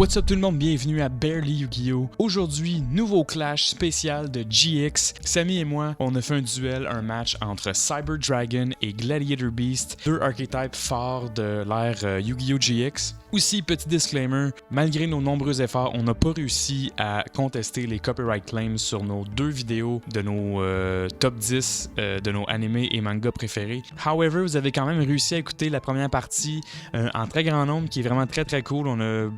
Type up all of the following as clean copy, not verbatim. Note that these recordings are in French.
What's up tout le monde, bienvenue à Barely Yu-Gi-Oh! Aujourd'hui, nouveau clash spécial de GX. Samy et moi, on a fait un duel, un match entre Cyber Dragon et Gladiator Beast, deux archétypes forts de l'ère Yu-Gi-Oh! GX. Aussi, petit disclaimer, malgré nos nombreux efforts, on n'a pas réussi à contester les copyright claims sur nos deux vidéos de nos top 10 de nos animés et mangas préférés. However, vous avez quand même réussi à écouter la première partie en très grand nombre, qui est vraiment très cool.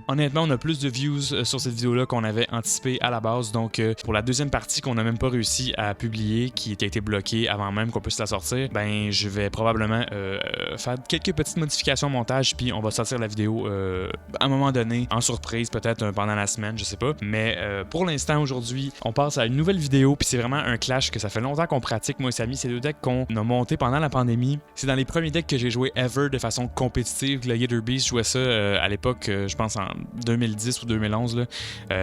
Honnêtement, on a plus de views sur cette vidéo-là qu'on avait anticipé à la base. Donc, pour la deuxième partie qu'on n'a même pas réussi à publier, qui a été bloquée avant même qu'on puisse la sortir, ben je vais probablement faire quelques petites modifications au montage, puis on va sortir la vidéo à un moment donné, en surprise, peut-être pendant la semaine, je sais pas. Mais pour l'instant, aujourd'hui, on passe à une nouvelle vidéo, puis c'est vraiment un clash que ça fait longtemps qu'on pratique, moi et Samy. C'est deux decks qu'on a montés pendant la pandémie. C'est dans les premiers decks que j'ai joué ever de façon compétitive. Gladiator Beast, je jouais ça à l'époque, je pense en 2010 ou 2011.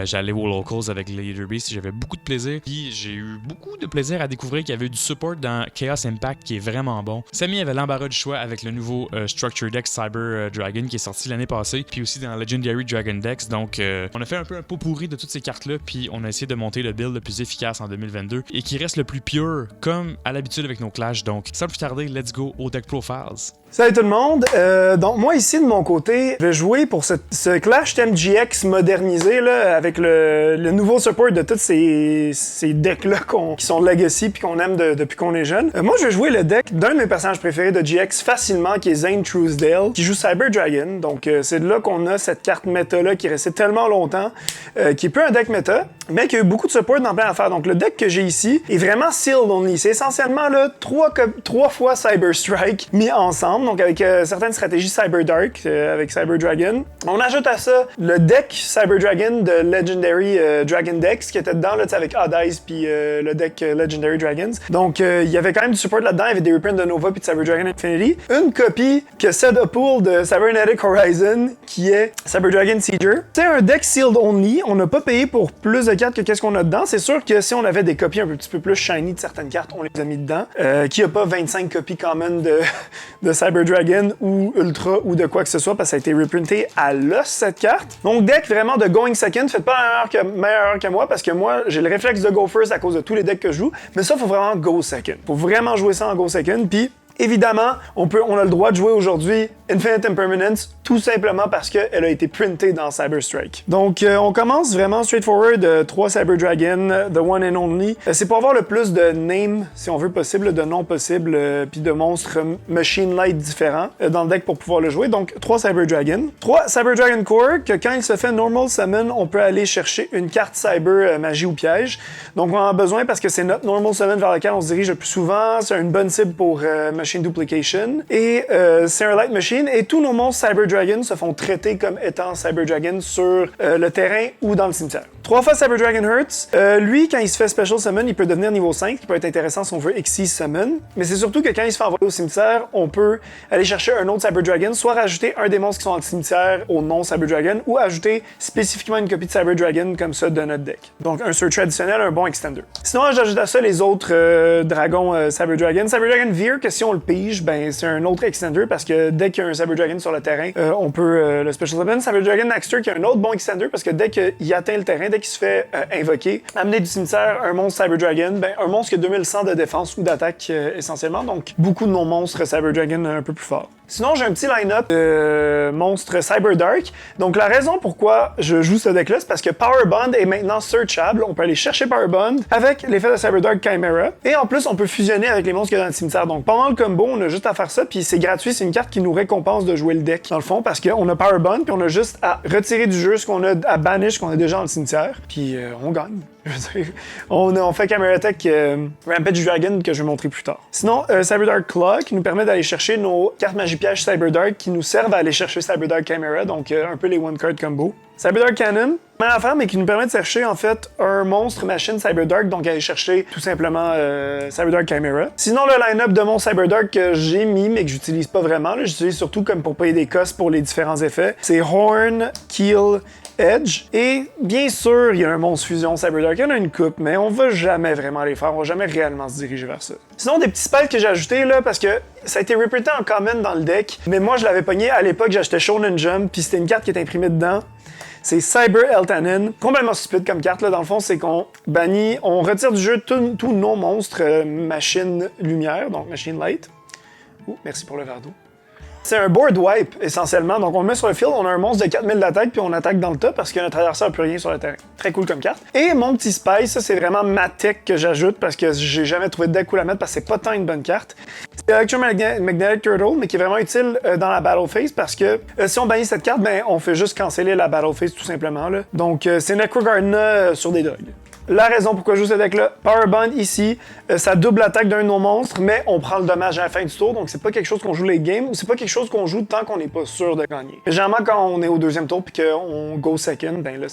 J'allais aux locals avec Gladiator Beast, j'avais beaucoup de plaisir. Puis j'ai eu beaucoup de plaisir à découvrir qu'il y avait du support dans Chaos Impact qui est vraiment bon. Samy avait l'embarras du choix avec le nouveau Structure Deck Cyber Dragon qui est sorti l'année passée, puis aussi dans Legendary Dragon Decks. Donc on a fait un peu un pot pourri de toutes ces cartes-là, puis on a essayé de monter le build le plus efficace en 2022 et qui reste le plus pure, comme à l'habitude avec nos clashs. Donc sans plus tarder, let's go au Deck Profiles. Salut tout le monde! Donc moi ici de mon côté, je vais jouer pour ce Clash Thème GX modernisé là, avec le nouveau support de tous ces decks-là qui sont legacy puis qu'on aime depuis qu'on est jeune. Moi je vais jouer le deck d'un de mes personnages préférés de GX facilement, qui est Zane Truesdale, qui joue Cyber Dragon. Donc c'est de là qu'on a cette carte méta-là qui est restée tellement longtemps, qui est peu un deck méta, mais qui a eu beaucoup de support dans plein d'affaires. Donc le deck que j'ai ici est vraiment sealed only. C'est essentiellement là, trois fois Cyber Strike mis ensemble. Donc avec certaines stratégies Cyber Dark, avec Cyber Dragon. On ajoute à ça le deck Cyber Dragon de Legendary Dragon Decks qui était dedans là, avec Odd Eyes puis le deck Legendary Dragons. Donc il y avait quand même du support là-dedans, il y avait des reprints de Nova puis de Cyber Dragon Infinity. Une copie que c'est de pool de Cybernetic Horizon qui est Cyber Dragon Sieger. C'est un deck sealed only, on n'a pas payé pour plus de cartes que qu'est-ce qu'on a dedans. C'est sûr que si on avait des copies un petit peu plus shiny de certaines cartes, on les a mis dedans. Qui a pas 25 copies common de Cyber Dragon ou Ultra ou de quoi que ce soit, parce que ça a été reprinté à l'os cette carte. Donc deck vraiment de going second, faites pas meilleur que moi, parce que moi j'ai le réflexe de go first à cause de tous les decks que je joue, mais ça faut vraiment go second. Faut vraiment jouer ça en go second, puis évidemment, on a le droit de jouer aujourd'hui Infinite Impermanence, tout simplement parce qu'elle a été printée dans Cyber Strike. Donc, on commence vraiment straightforward, 3 Cyber Dragon, the one and only. C'est pour avoir le plus de names, si on veut, possible, de noms possibles, puis de monstres machine light différents dans le deck pour pouvoir le jouer. Donc, 3 Cyber Dragon. 3 Cyber Dragon Core, que quand il se fait Normal Summon, on peut aller chercher une carte Cyber Magie ou Piège. Donc, on en a besoin parce que c'est notre Normal Summon vers lequel on se dirige le plus souvent. C'est une bonne cible pour Machine Duplication. Et c'est un Light Machine. Et tous nos monstres Cyber Dragon se font traiter comme étant Cyber Dragon sur le terrain ou dans le cimetière. 3 fois Cyber Dragon Hurts. Lui, quand il se fait Special Summon, il peut devenir niveau 5, qui peut être intéressant si on veut Xyz Summon. Mais c'est surtout que quand il se fait envoyer au cimetière, on peut aller chercher un autre Cyber Dragon, soit rajouter un des monstres qui sont dans le cimetière au non Cyber Dragon, ou ajouter spécifiquement une copie de Cyber Dragon comme ça de notre deck. Donc un search traditionnel, un bon extender. Sinon, j'ajoute à ça les autres dragons Cyber Dragon. Cyber Dragon Veer, que si on le pige, ben c'est un autre extender parce que dès qu'il y a un Cyber Dragon sur le terrain, on peut le Special Summon. Cyber Dragon Naxter, qui est un autre bon extender parce que dès qu'il atteint le terrain, dès qu'il se fait invoquer, amener du cimetière un monstre Cyber Dragon, ben un monstre qui a 2100 de défense ou d'attaque essentiellement, donc beaucoup de non-monstres Cyber Dragon un peu plus forts. Sinon, j'ai un petit line-up de monstres Cyber Dark. Donc la raison pourquoi je joue ce deck-là, c'est parce que Power Bond est maintenant searchable. On peut aller chercher Power Bond avec l'effet de Cyber Dark Chimera. Et en plus, on peut fusionner avec les monstres qu'il y a dans le cimetière. Donc pendant le combo, on a juste à faire ça, puis c'est gratuit. C'est une carte qui nous récompense de jouer le deck, dans le fond, parce qu'on a Power Bond, puis on a juste à retirer du jeu ce qu'on a à banish, ce qu'on a déjà dans le cimetière, puis on gagne. Je veux dire, on fait Chimera Tech Rampage Dragon que je vais montrer plus tard. Sinon, Cyber Dark Claw qui nous permet d'aller chercher nos cartes magie piège Cyber Dark qui nous servent à aller chercher Cyber Dark Chimera, donc un peu les one card combo. Cyber Dark Cannon, même affaire, mais qui nous permet de chercher en fait un monstre machine Cyber Dark, donc aller chercher tout simplement Cyber Dark Chimera. Sinon, le line-up de mon Cyber Dark que j'ai mis, mais que j'utilise pas vraiment, j'utilise surtout comme pour payer des costs pour les différents effets, c'est Horn, Keel, Edge. Et bien sûr, il y a un monstre fusion Cyberdark, il y en a une coupe, mais on va jamais vraiment les faire, on va jamais réellement se diriger vers ça. Sinon, des petits spells que j'ai ajoutés là, parce que ça a été repeaté en common dans le deck, mais moi je l'avais pogné à l'époque, j'achetais Shonen Jump, puis c'était une carte qui était imprimée dedans. C'est Cyber Eltanen, complètement stupide comme carte là, dans le fond, c'est qu'on bannit, on retire du jeu tous nos monstres machine lumière, donc machine light. Ouh, merci pour le verre d'eau. C'est un board wipe, essentiellement. Donc, on le met sur le field, on a un monstre de 4000 d'attaque, puis on attaque dans le tas parce que notre adversaire n'a plus rien sur le terrain. Très cool comme carte. Et mon petit spice, ça, c'est vraiment ma tech que j'ajoute parce que j'ai jamais trouvé de deck cool à mettre parce que c'est pas tant une bonne carte. C'est Electromagnetic Turtle, mais qui est vraiment utile dans la Battle Phase parce que si on bannit cette carte, ben, on fait juste canceller la Battle Phase tout simplement. Là. Donc, c'est Necrogardener sur des dogs. La raison pourquoi je joue ce deck-là, Power Bond ici, ça double l'attaque d'un de nos monstres, mais on prend le dommage à la fin du tour, donc c'est pas quelque chose qu'on joue les games, ou c'est pas quelque chose qu'on joue tant qu'on n'est pas sûr de gagner. Généralement, quand on est au deuxième tour puis qu'on go second, ben là,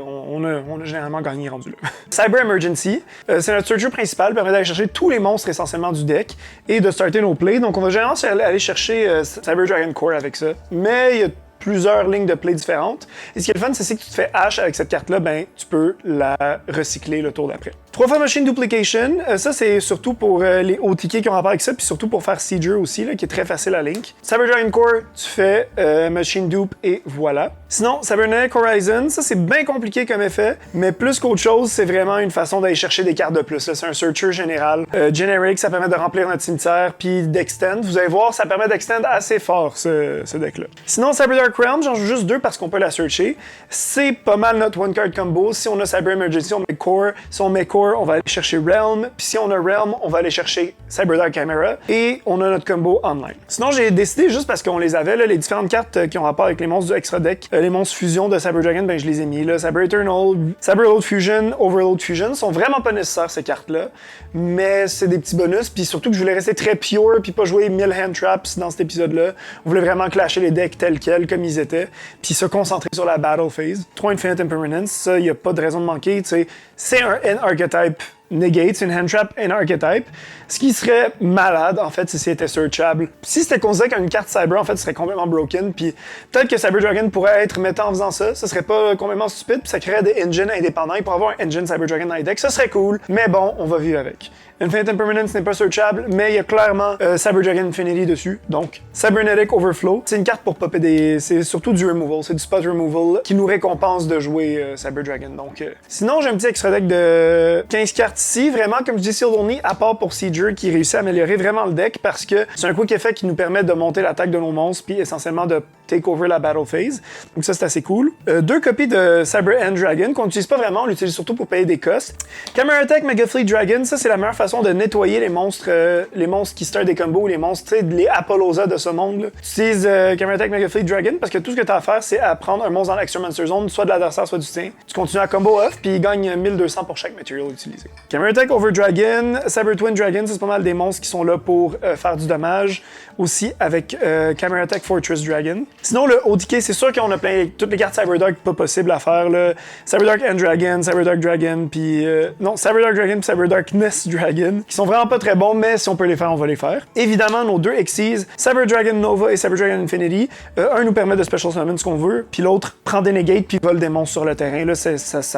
on a généralement gagné rendu là. Cyber Emergency, c'est notre searcher principal, permet d'aller chercher tous les monstres essentiellement du deck et de starter nos plays, donc on va généralement aller chercher Cyber Dragon Core avec ça, mais il y a plusieurs lignes de play différentes. Et ce qui est le fun, c'est que tu te fais hash avec cette carte-là, ben tu peux la recycler le tour d'après. 3 fois Machine Duplication, ça c'est surtout pour les hauts tickets qui ont rapport avec ça, puis surtout pour faire Sieger aussi, là, qui est très facile à link. Cyber Dragon Core, tu fais Machine Dupe et voilà. Sinon, Cybernetic Horizon, ça c'est bien compliqué comme effet, mais plus qu'autre chose, c'est vraiment une façon d'aller chercher des cartes de plus. C'est un searcher général. Generic, ça permet de remplir notre cimetière, puis d'extend. Vous allez voir, ça permet d'extend assez fort ce deck-là. Sinon, Cyber Dark Realm, j'en joue juste 2 parce qu'on peut la searcher. C'est pas mal notre one card combo. Si on a Cyber Emergency, on met Core. Si on met Core, on va aller chercher Realm. Puis si on a Realm, on va aller chercher Cyber Dark Chimera. Et on a notre combo online. Sinon, j'ai décidé, juste parce qu'on les avait, là, les différentes cartes qui ont rapport avec les monstres du extra deck, les monstres fusion de Cyber Dragon, ben je les ai mis là. Cyber Eternal, Cyber Load Fusion, Overload Fusion sont vraiment pas nécessaires ces cartes-là, mais c'est des petits bonus. Puis surtout que je voulais rester très pure puis pas jouer 1000 hand traps dans cet épisode-là. On voulait vraiment clasher les decks tels quels, comme ils étaient, puis se concentrer sur la battle phase. 3 Infinite Impermanence, ça y a pas de raison de manquer. Tu sais, c'est un N archetype negate, c'est une hand trap N archetype. Ce qui serait malade, en fait, si c'était searchable. Si c'était considéré comme une carte cyber, en fait, ce serait complètement broken. Puis peut-être que Cyber Dragon pourrait être méta en faisant ça. Ça serait pas complètement stupide. Puis ça créerait des engines indépendants. Il pourrait avoir un engine Cyber Dragon dans les decks. Ça serait cool. Mais bon, on va vivre avec. Infinite Impermanence n'est pas searchable, mais il y a clairement Cyber Dragon Infinity dessus. Donc, Cybernetic Overflow, c'est une carte pour popper des... C'est surtout du removal. C'est du spot removal qui nous récompense de jouer Cyber Dragon. Donc, sinon, j'ai un petit extra deck de 15 cartes ici. Vraiment, comme je dis, Sealed Only, à part pour Sieger, qui réussit à améliorer vraiment le deck parce que c'est un quick effect qui nous permet de monter l'attaque de nos monstres puis essentiellement de take over la battle phase. Donc ça, c'est assez cool. 2 copies de Cyber End Dragon qu'on n'utilise pas vraiment, on l'utilise surtout pour payer des costs. Camera Attack Mega Fleet Dragon, ça c'est la meilleure façon de nettoyer les monstres qui startent des combos, les monstres, tu sais, les Apollosa de ce monde. Tu utilises Camera Attack Mega Fleet Dragon parce que tout ce que tu as à faire, c'est à prendre un monstre dans l'Action Monster Zone, soit de l'adversaire, soit du tien. Tu continues à combo off, puis il gagne 1200 pour chaque material utilisé. Camera Attack Over Dragon, Cyber Twin Dragon, c'est pas mal des monstres qui sont là pour faire du dommage. Aussi avec Camera Attack Fortress Dragon. Sinon, le OTK, c'est sûr qu'on a plein toutes les cartes Cyberdark pas possibles à faire. Là. Cyberdark End Dragon, Cyberdark Dragon, puis... non, Cyberdark Dragon puis Cyberdarkness Dragon, qui sont vraiment pas très bons, mais si on peut les faire, on va les faire. Évidemment, nos 2 Xyz, Cyber Dragon Nova et Cyber Dragon Infinity, un nous permet de Special Summon ce qu'on veut, puis l'autre prend des negates puis vole des monstres sur le terrain. Là,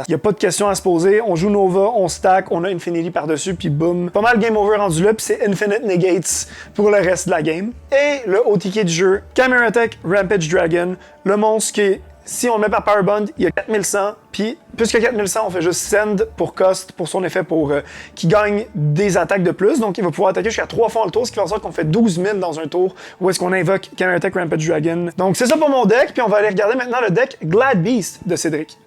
y a pas de question à se poser. On joue Nova, on stack, on a Infinity par-dessus, puis boum. Pas mal game over rendu là, puis c'est Infinite Negates pour le reste de la game. Et le haut ticket du jeu, Camera Attack Rampage Dragon, le monstre qui, si on le met par Power Bond, il y a 4100, puis puisque 4100, on fait juste send pour cost, pour son effet, pour qui gagne des attaques de plus, donc il va pouvoir attaquer jusqu'à 3 fois le tour, ce qui fait en sorte qu'on fait 12 000 dans un tour, où est-ce qu'on invoque Camera Attack Rampage Dragon. Donc c'est ça pour mon deck, puis on va aller regarder maintenant le deck Glad Beast de Cédric.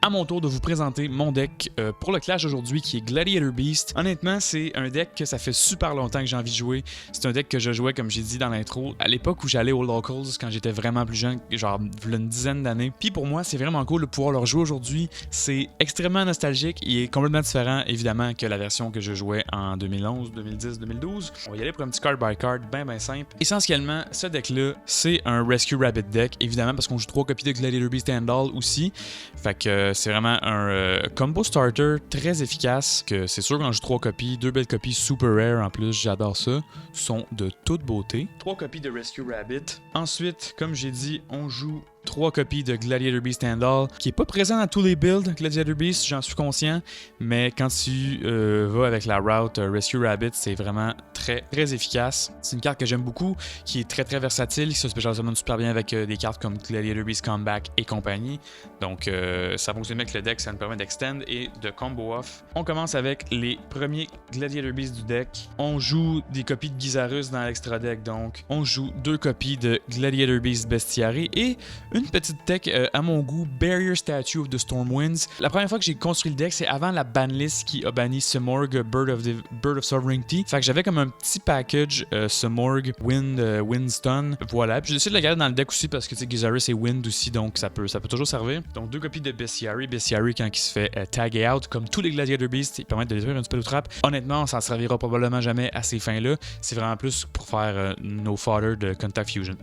À mon tour de vous présenter mon deck pour le clash d'aujourd'hui qui est Gladiator Beast. Honnêtement, c'est un deck que ça fait super longtemps que j'ai envie de jouer. C'est un deck que je jouais, comme j'ai dit dans l'intro, à l'époque où j'allais aux Locals quand j'étais vraiment plus jeune, genre une dizaine d'années. Puis pour moi, c'est vraiment cool de pouvoir le rejouer aujourd'hui. C'est extrêmement nostalgique. Il est complètement différent, évidemment, que la version que je jouais en 2011, 2010, 2012. On va y aller pour un petit card by card, bien simple. Essentiellement, ce deck-là, c'est un Rescue Rabbit deck, évidemment, parce qu'on joue 3 copies de Gladiator Beast and All aussi. Fait que c'est vraiment un combo starter très efficace, que c'est sûr qu'on joue 3 copies, 2 belles copies super rare en plus, j'adore ça, sont de toute beauté. 3 copies de Rescue Rabbit. Ensuite, comme j'ai dit, on joue 3 copies de Gladiator Beast Handle, qui est pas présent dans tous les builds Gladiator Beast, j'en suis conscient, mais quand tu vas avec la route Rescue Rabbit, c'est vraiment très efficace. C'est une carte que j'aime beaucoup, qui est très versatile, qui se spécialise super bien avec des cartes comme Gladiator Beast Comeback et compagnie. Donc ça fonctionne avec le deck, ça nous permet d'extend et de combo off. On commence avec les premiers Gladiator Beast du deck. On joue des copies de Gizarus dans l'extra deck, donc on joue 2 copies de Gladiator Beast Bestiary et une petite tech à mon goût, Barrier Statue of the Stormwinds. La première fois que j'ai construit le deck, c'est avant la banlist qui a banni Simorgh, Bird of Sovereignty. Fait que j'avais comme un petit package Simorgh, Windstone. Voilà. Puis j'ai décidé de le garder dans le deck aussi parce que Gizarus et Wind aussi, donc ça peut toujours servir. Donc 2 copies de Bestiary. Bestiary, quand il se fait taguer out, comme tous les Gladiator Beasts, ils permettent de détruire une spell trap. Honnêtement, on s'en servira probablement jamais à ces fins-là. C'est vraiment plus pour faire nos fodder de Contact Fusion.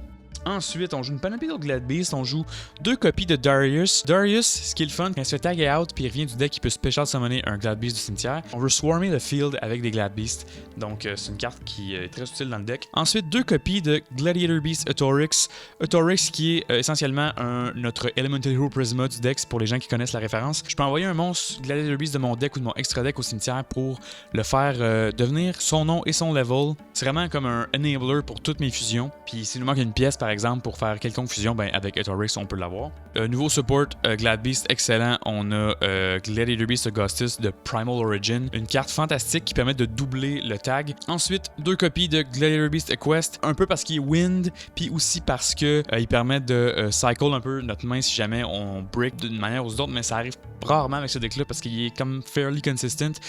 Ensuite, on joue une panoplie d'autres Glad Beasts. On joue 2 copies de Darius. Darius, ce qui est le fun, quand il se fait taguer out puis il revient du deck, il peut special summoner un Glad Beast du cimetière. On veut swarmer le field avec des Glad Beasts. Donc, c'est une carte qui est très utile dans le deck. Ensuite, 2 copies de Gladiator Beast Autorix. Autorix qui est essentiellement notre Elemental Hero Prisma du deck, pour les gens qui connaissent la référence. Je peux envoyer un monstre Gladiator Beast de mon deck ou de mon extra deck au cimetière pour le faire devenir son nom et son level. C'est vraiment comme un enabler pour toutes mes fusions. Puis s'il nous manque une pièce, par exemple, pour faire quelconque fusion, ben avec Autorix, on peut l'avoir. Nouveau support, Glad Beast, excellent. On a Gladiator Beast Augustus de Primal Origin, une carte fantastique qui permet de doubler le tag. Ensuite, 2 copies de Gladiator Beast Quest, un peu parce qu'il est wind, puis aussi parce que il permet de cycle un peu notre main si jamais on break d'une manière ou d'une autre, mais ça arrive rarement avec ce deck-là parce qu'il est comme fairly consistent.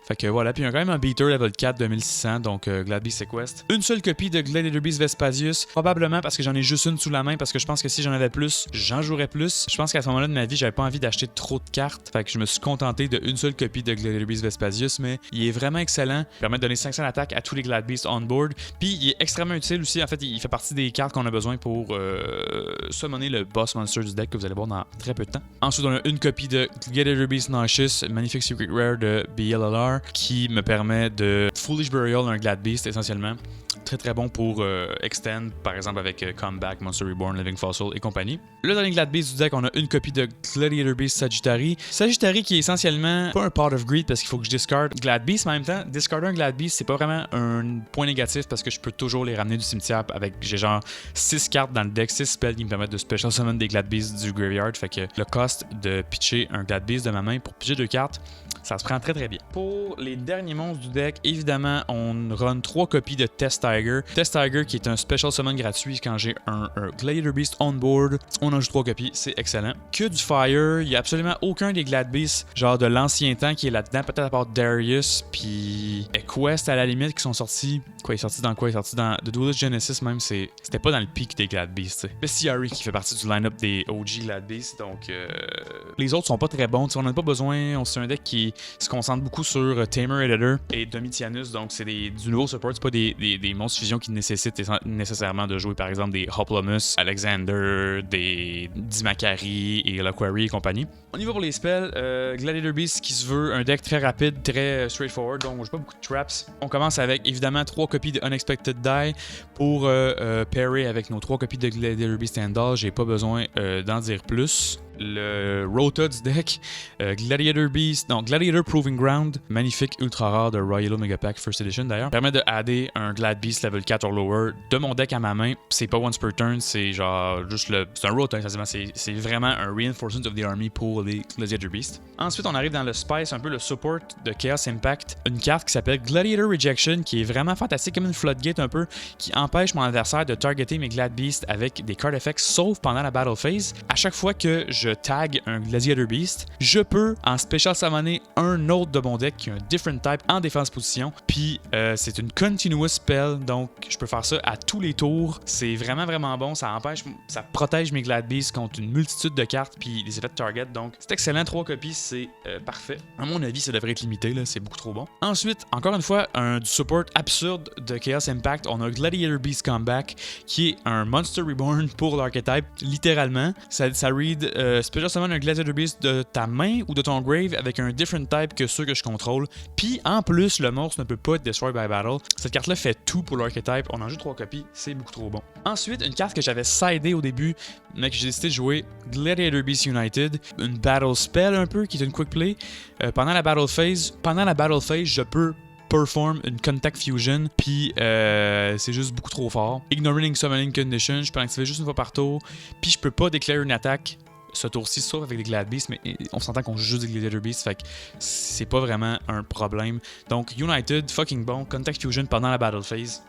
Fait que voilà, puis il y a quand même un beater level 4 2600, donc Glad Beast Quest. Une seule copie de Gladiator Beast Vespasius, probablement parce que j'en ai juste une sous la main, parce que je pense que si j'en avais plus, j'en jouerais plus. Je pense qu'à ce moment-là de ma vie, j'avais pas envie d'acheter trop de cartes, fait que je me suis contenté d'une seule copie de Gladiator Beast Vespasius, mais il est vraiment excellent. Il permet de donner 500 d'attaque à tous les Glad Beasts on board, puis il est extrêmement utile aussi. En fait, il fait partie des cartes qu'on a besoin pour summoner le boss monster du deck que vous allez voir dans très peu de temps. Ensuite, on a une copie de Gladiator Beast Nauseous, magnifique secret rare de BLLR, qui me permet de Foolish Burial un Glad Beast essentiellement. Très bon pour extend, par exemple avec Comeback, Monster Reborn, Living Fossil et compagnie. Le dernier Glad Beast du deck, on a une copie de Gladiator Beast Sagittari. Sagittari qui est essentiellement pas un Pot of Greed parce qu'il faut que je discard Glad Beast, mais en même temps, discarder un Glad Beast, c'est pas vraiment un point négatif parce que je peux toujours les ramener du cimetière avec, j'ai genre 6 cartes dans le deck, 6 spells qui me permettent de special summon des Glad Beasts du graveyard. Fait que le cost de pitcher un Glad Beast de ma main pour pitcher 2 cartes, ça se prend très bien. Pour les derniers monstres du deck, évidemment, on run 3 copies de Test Tiger. Test Tiger qui est un special summon gratuit quand j'ai un Gladiator Beast on board. On en joue 3 copies, c'est excellent. Que du fire, il n'y a absolument aucun des Glad Beasts, genre de l'ancien temps qui est là-dedans, peut-être à part Darius, puis Quest à la limite qui sont sortis. Quoi, il est sorti dans quoi? Il est sorti dans The Duelist Genesis même, c'était pas dans le pic des Glad Beasts. Bestiary qui fait partie du line-up des OG Glad Beasts, donc les autres sont pas très bons. On n'a pas besoin, c'est un deck qui se concentre beaucoup sur Tamer Editor et Domitianus, donc c'est du nouveau support, c'est pas des monstres fusion qui nécessitent nécessairement de jouer par exemple des Hoplomus, Alexander, des Dimacari et Laquari et compagnie. On y va pour les spells. Gladiator Beast qui se veut un deck très rapide, très straightforward, donc on joue pas beaucoup de traps. On commence avec évidemment 3 copies de Unexpected Die pour pairer avec nos 3 copies de Gladiator Beast Handle. J'ai pas besoin d'en dire plus. Le Rota du deck, Gladiator Proving Ground, magnifique ultra rare de Royal Omega Pack First Edition d'ailleurs, permet de adder un Glad Beast level 4 or lower de mon deck à ma main. C'est pas once per turn, c'est genre juste c'est un Rota, c'est vraiment un Reinforcement of the Army pour les Gladiator Beast. Ensuite, on arrive dans le Spice, un peu le support de Chaos Impact, une carte qui s'appelle Gladiator Rejection qui est vraiment fantastique, comme une floodgate un peu, qui empêche mon adversaire de targeter mes Glad Beasts avec des card effects sauf pendant la battle phase. À chaque fois que je tag un Gladiator Beast, je peux en special summoner un autre de mon deck qui a un different type en défense position, puis c'est une continuous spell, donc je peux faire ça à tous les tours. C'est vraiment bon, ça protège mes Glad Beasts contre une multitude de cartes puis des effets de target, donc c'est excellent. 3 copies, c'est parfait. À mon avis, ça devrait être limité, là, c'est beaucoup trop bon. Ensuite, encore une fois, du support absurde de Chaos Impact, on a Gladiator Beast Comeback qui est un Monster Reborn pour l'archetype, littéralement. Ça read Special Summon un Gladiator Beast de ta main ou de ton grave avec un different type que ceux que je contrôle. Puis en plus, le monstre ne peut pas être destroyed by battle. Cette carte-là fait tout pour l'archetype. On en joue 3 copies, c'est beaucoup trop bon. Ensuite, une carte que j'avais sidée au début, mais que j'ai décidé de jouer, Gladiator Beast United. Une battle spell un peu, qui est une quick play. Pendant la battle phase, je peux perform une Contact Fusion, puis c'est juste beaucoup trop fort. Ignoring Summoning Condition, je peux l'activer juste une fois par tour, puis je peux pas déclarer une attaque ce tour-ci, sauf avec des Glad Beasts, mais on s'entend qu'on joue juste des Gladiator Beasts, fait que c'est pas vraiment un problème. Donc United, fucking bon, Contact Fusion pendant la battle phase.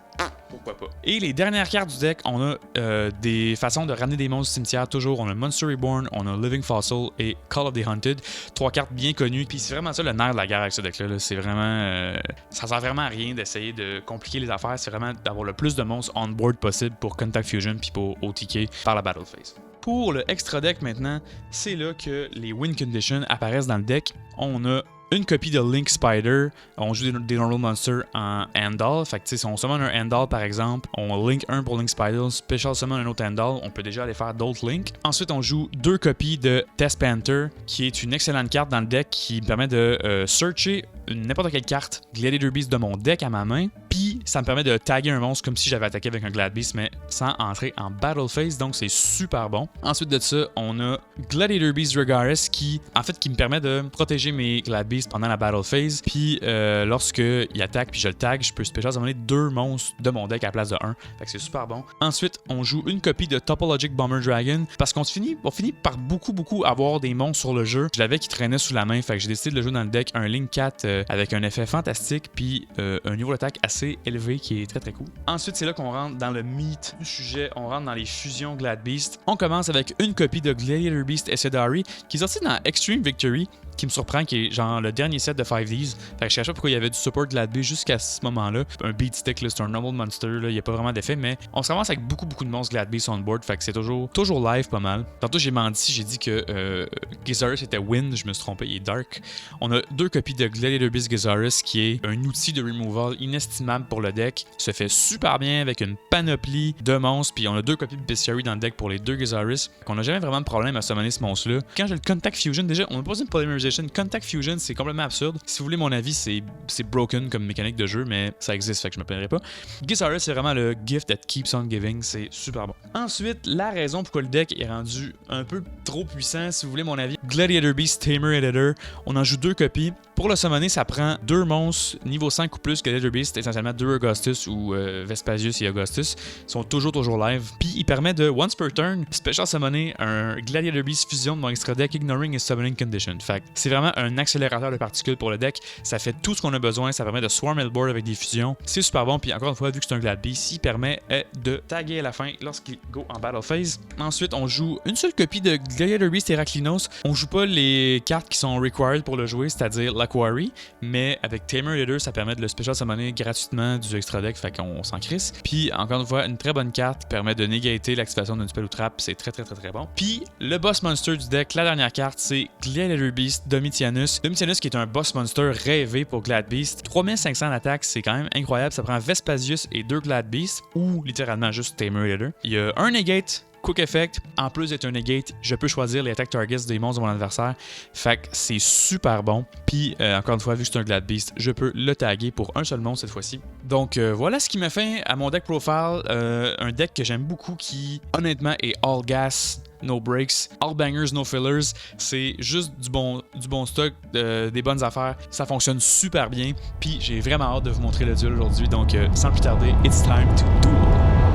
Pourquoi pas. Et les dernières cartes du deck, on a des façons de ramener des monstres du cimetière. Toujours, on a Monster Reborn, on a Living Fossil et Call of the Hunted. 3 cartes bien connues. Puis c'est vraiment ça le nerf de la guerre avec ce deck-là. Là. C'est vraiment... ça sert vraiment à rien d'essayer de compliquer les affaires. C'est vraiment d'avoir le plus de monstres on-board possible pour Contact Fusion puis pour OTK par la Battle Phase. Pour le extra deck maintenant, c'est là que les win conditions apparaissent dans le deck. On a une copie de Link Spider. On joue des Normal Monsters en Handle. Fait que si on summon un Handle par exemple, on link un pour Link Spider, Special Summon un autre Handle, on peut déjà aller faire d'autres links. Ensuite, on joue 2 copies de Test Panther, qui est une excellente carte dans le deck qui me permet de searcher n'importe quelle carte Gladiator Beast de mon deck à ma main. Puis ça me permet de taguer un monstre comme si j'avais attaqué avec un Glad Beast, mais sans entrer en Battle Phase, donc c'est super bon. Ensuite de ça, on a Gladiator Beast Regaris qui me permet de protéger mes Glad Beasts pendant la Battle Phase. Puis lorsque il attaque puis je le tag, je peux Special Summoner 2 monstres de mon deck à la place de 1. Fait que c'est super bon. Ensuite, on joue une copie de Topologic Bomber Dragon parce qu'on finit par beaucoup avoir des monstres sur le jeu. Je l'avais qui traînait sous la main, fait que j'ai décidé de le jouer dans le deck. Un Link 4 avec un effet fantastique puis un niveau d'attaque assez élevé qui est très très cool. Ensuite, c'est là qu'on rentre dans le meat du sujet. On rentre dans les fusions Glad Beast. On commence avec une copie de Gladiator Beast Essedari qui est sortie dans Extreme Victory, qui me surprend, qui est genre le dernier set de 5Ds. Fait que je sais pas pourquoi il y avait du support Glad Beast jusqu'à ce moment-là. Un beat stick, c'est un normal monster, il n'y a pas vraiment d'effet, mais on se ramasse avec beaucoup de monstres Glad Beast on board, fait que c'est toujours live pas mal. Tantôt j'ai menti, j'ai dit que Gizarus était Wind, je me suis trompé, il est Dark. On a 2 copies de Gladiator Beast Gizarus qui est un outil de removal inestimable pour le deck. Se fait super bien avec une panoplie de monstres, puis on a 2 copies de Bestiary dans le deck pour les 2 Gizarus. On n'a jamais vraiment de problème à summoner ce monstre-là. Quand j'ai le Contact Fusion, déjà, on n'a pas besoin de Polymerization. Contact Fusion, c'est complètement absurde. Si vous voulez mon avis, c'est broken comme mécanique de jeu, mais ça existe, fait que je me plaindrai pas. Gizarus, c'est vraiment le gift that keeps on giving, c'est super bon. Ensuite, la raison pourquoi le deck est rendu un peu trop puissant, si vous voulez mon avis, Gladiator Beast Tamer Editor, on en joue 2 copies. Pour le summoner, ça prend 2 monstres niveau 5 ou plus Gladiator Beast, essentiellement 2 Augustus ou Vespasius et Augustus. Ils sont toujours live. Puis il permet de, once per turn, special summoner un Gladiator Beast Fusion de mon extra deck, ignoring a summoning condition. Fait que c'est vraiment un accélérateur de particules pour le deck. Ça fait tout ce qu'on a besoin. Ça permet de swarm le board avec des fusions. C'est super bon. Puis encore une fois, vu que c'est un Glad Beast, il permet de taguer à la fin lorsqu'il go en battle phase. Ensuite, on joue une seule copie de Gladiator Beast Heraklinos. On joue pas les cartes qui sont required pour le jouer, c'est-à-dire la Quarry, mais avec Tamer Editor, ça permet de le special summoner gratuitement du extra deck, fait qu'on s'en crisse. Puis encore une fois, une très bonne carte permet de négater l'activation d'une spell ou trap, c'est très bon. Puis le boss monster du deck, la dernière carte, c'est Gladiator Beast Domitianus. Domitianus qui est un boss monster rêvé pour Glad Beast. 3500 d'attaque, c'est quand même incroyable. Ça prend Vespasius et 2 Glad Beasts, ou littéralement juste Tamer Editor. Il y a un negate, quick effect, en plus d'être un negate, je peux choisir les attack targets des monstres de mon adversaire. Fait que c'est super bon. Puis encore une fois, vu que c'est un Glad Beast, je peux le taguer pour un seul monstre cette fois-ci. Donc voilà ce qui met fin à mon deck profile. Un deck que j'aime beaucoup qui, honnêtement, est all gas. No breaks, all bangers, no fillers. C'est juste du bon stock, des bonnes affaires. Ça fonctionne super bien. Puis j'ai vraiment hâte de vous montrer le duel aujourd'hui. Donc sans plus tarder, it's time to duel.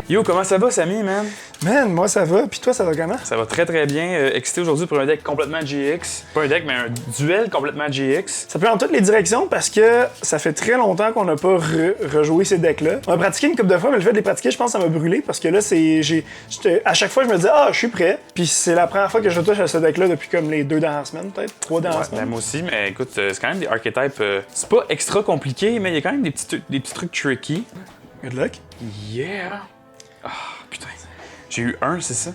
Yo, comment ça va, Samy, man? Man, moi ça va, puis toi ça va comment? Ça va très bien. Excité aujourd'hui pour un deck complètement GX. Pas un deck, mais un duel complètement GX. Ça peut aller dans toutes les directions parce que ça fait très longtemps qu'on n'a pas rejoué ces decks-là. On a pratiqué une couple de fois, mais le fait de les pratiquer, je pense que ça m'a brûlé parce que là, à chaque fois, je me disais, je suis prêt. Puis c'est la première fois que je touche à ce deck-là depuis comme les 2 dernières semaines, peut-être 3 dernières semaines. Ben moi aussi, mais écoute, c'est quand même des archetypes. C'est pas extra compliqué, mais il y a quand même des petits trucs tricky. Good luck. Yeah! Ah, putain. J'ai eu 1, c'est ça?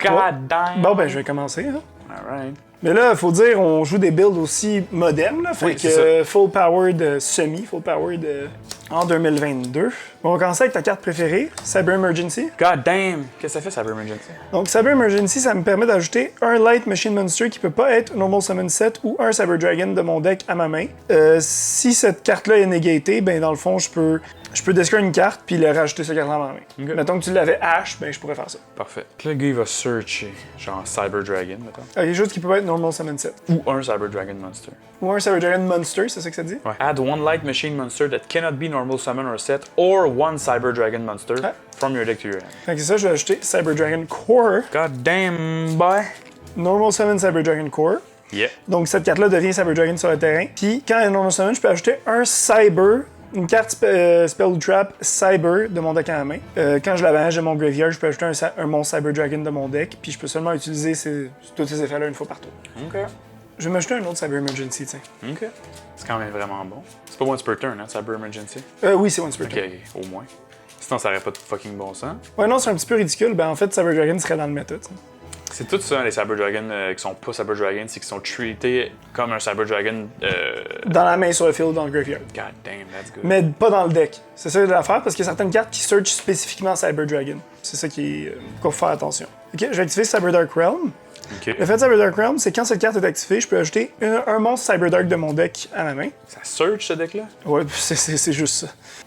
God damn! Bon, ben, je vais commencer. Hein. Alright. Mais là, faut dire, on joue des builds aussi modernes. Là, fait que full powered semi, full powered en 2022. On va commencer avec ta carte préférée, Cyber Emergency. God damn! Qu'est-ce que ça fait, Cyber Emergency? Donc, Cyber Emergency, ça me permet d'ajouter un Light Machine Monster qui peut pas être Normal Summon Set ou un Cyber Dragon de mon deck à ma main. Si cette carte-là est négatée, ben dans le fond, je peux discard une carte puis le rajouter cette carte-là à ma main. Okay. Mettons que tu l'avais Ash, ben je pourrais faire ça. Parfait. Là, le gars, il va searcher, genre Cyber Dragon, mettons. Quelque chose qui peut pas être Normal Summon Set. Ou un Cyber Dragon Monster. Ou un Cyber Dragon Monster, c'est ça que ça dit? Ouais. Add one Light Machine Monster that cannot be Normal Summon or Set, or one Cyber Dragon Monster from your deck to your hand. Fait que ça, je vais ajouter Cyber Dragon Core. God damn, boy! Normal Summon Cyber Dragon Core. Yeah. Donc cette carte-là devient Cyber Dragon sur le terrain. Puis quand il y a Normal Summon, je peux ajouter un Cyber, une carte Spell ou Trap Cyber de mon deck à la main. Quand je la balance de mon graveyard, je peux ajouter un monstre Cyber Dragon de mon deck. Puis je peux seulement utiliser tous ces effets-là une fois par tour. Ok. Je vais m'ajouter un autre Cyber Emergency, tiens. Ok. C'est quand même vraiment bon. C'est pas once per turn, hein, Cyber Emergency? Oui, c'est Once Per Turn. Ok, au moins. Sinon, ça aurait pas de fucking bon sens. Ouais, non, c'est un petit peu ridicule. Ben en fait, Cyber Dragon serait dans le méta, tu sais. C'est tout ça, les Cyber Dragons qui sont pas Cyber Dragons, c'est qu'ils sont treatés comme un Cyber Dragon. Dans la main, sur le field, dans le graveyard. God damn, that's good. Mais pas dans le deck. C'est ça l'affaire, parce qu'il y a certaines cartes qui search spécifiquement Cyber Dragon. C'est ça qu'il faut faire attention. Ok, je vais activer Cyber Dark Realm. Ok. Le fait de Cyber Dark Realm, c'est quand cette carte est activée, je peux ajouter un monstre Cyber Dark de mon deck à ma main. Ça search ce deck-là? Ouais, c'est juste ça.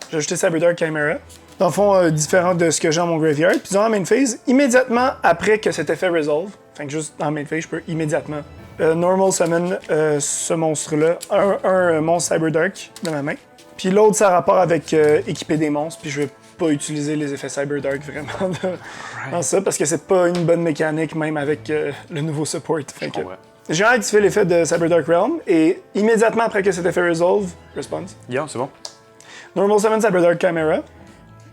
J'ai ajouté Cyber Dark Chimera. Dans le fond, différent de ce que j'ai dans mon graveyard. Puis durant la main phase, immédiatement après que cet effet resolve, enfin que juste dans la main phase, je peux immédiatement normal summon ce monstre-là, un monstre Cyber Dark de ma main. Puis l'autre, ça a rapport avec équiper des monstres, puis je vais pas utiliser les effets Cyber Dark vraiment dans ça, parce que c'est pas une bonne mécanique, même avec le nouveau support. Fait que, j'ai activé l'effet de Cyber Dark Realm, et immédiatement après que cet effet resolve, response. Yeah, c'est bon. Normal summon Cyber Dark Chimera.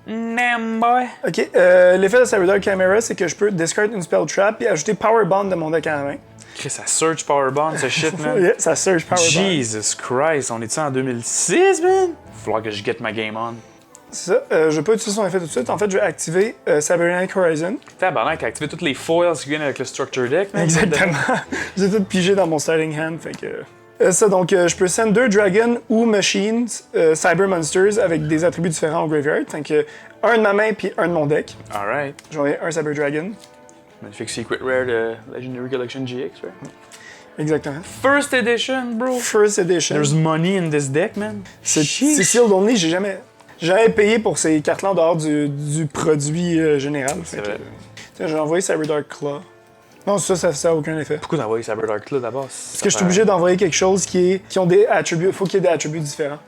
Damn boy! Ok, l'effet de Cyber Dark Chimera, c'est que je peux discard une Spell Trap et ajouter Power Bond de mon deck à la main. Chris, ça search Power Bond, ce shit, man. Yeah, ça search Power Bond. Jesus Christ, on est-tu en 2006, man? Falloir que je get ma game on. C'est ça, je vais pas utiliser son effet tout de suite. En fait, je vais activer Cybernetic Horizon. Tabarnak, activer toutes les foils qui viennent avec le Structure Deck, man. Exactement. J'ai tout pigé dans mon starting hand, fait que... ça, donc, je peux send 2 Dragons ou Machines Cyber Monsters avec des attributs différents au graveyard. Fait que un de ma main puis un de mon deck. Alright. J'en ai un Cyber Dragon. Magnifique Secret Rare de Legendary Collection GX, right? Exactement. First edition, bro! First Edition. There's money in this deck, man. C'est sealed only, j'ai jamais payé pour ces cartes-là en dehors du produit général. C'est vrai. J'ai envoyé Cyber Dark Claw. Non, ça a aucun effet. Pourquoi t'as envoyé Cyber Dark là d'abord? Parce que je suis obligé d'envoyer quelque chose qui ont des attributs. Faut qu'il y ait des attributs différents.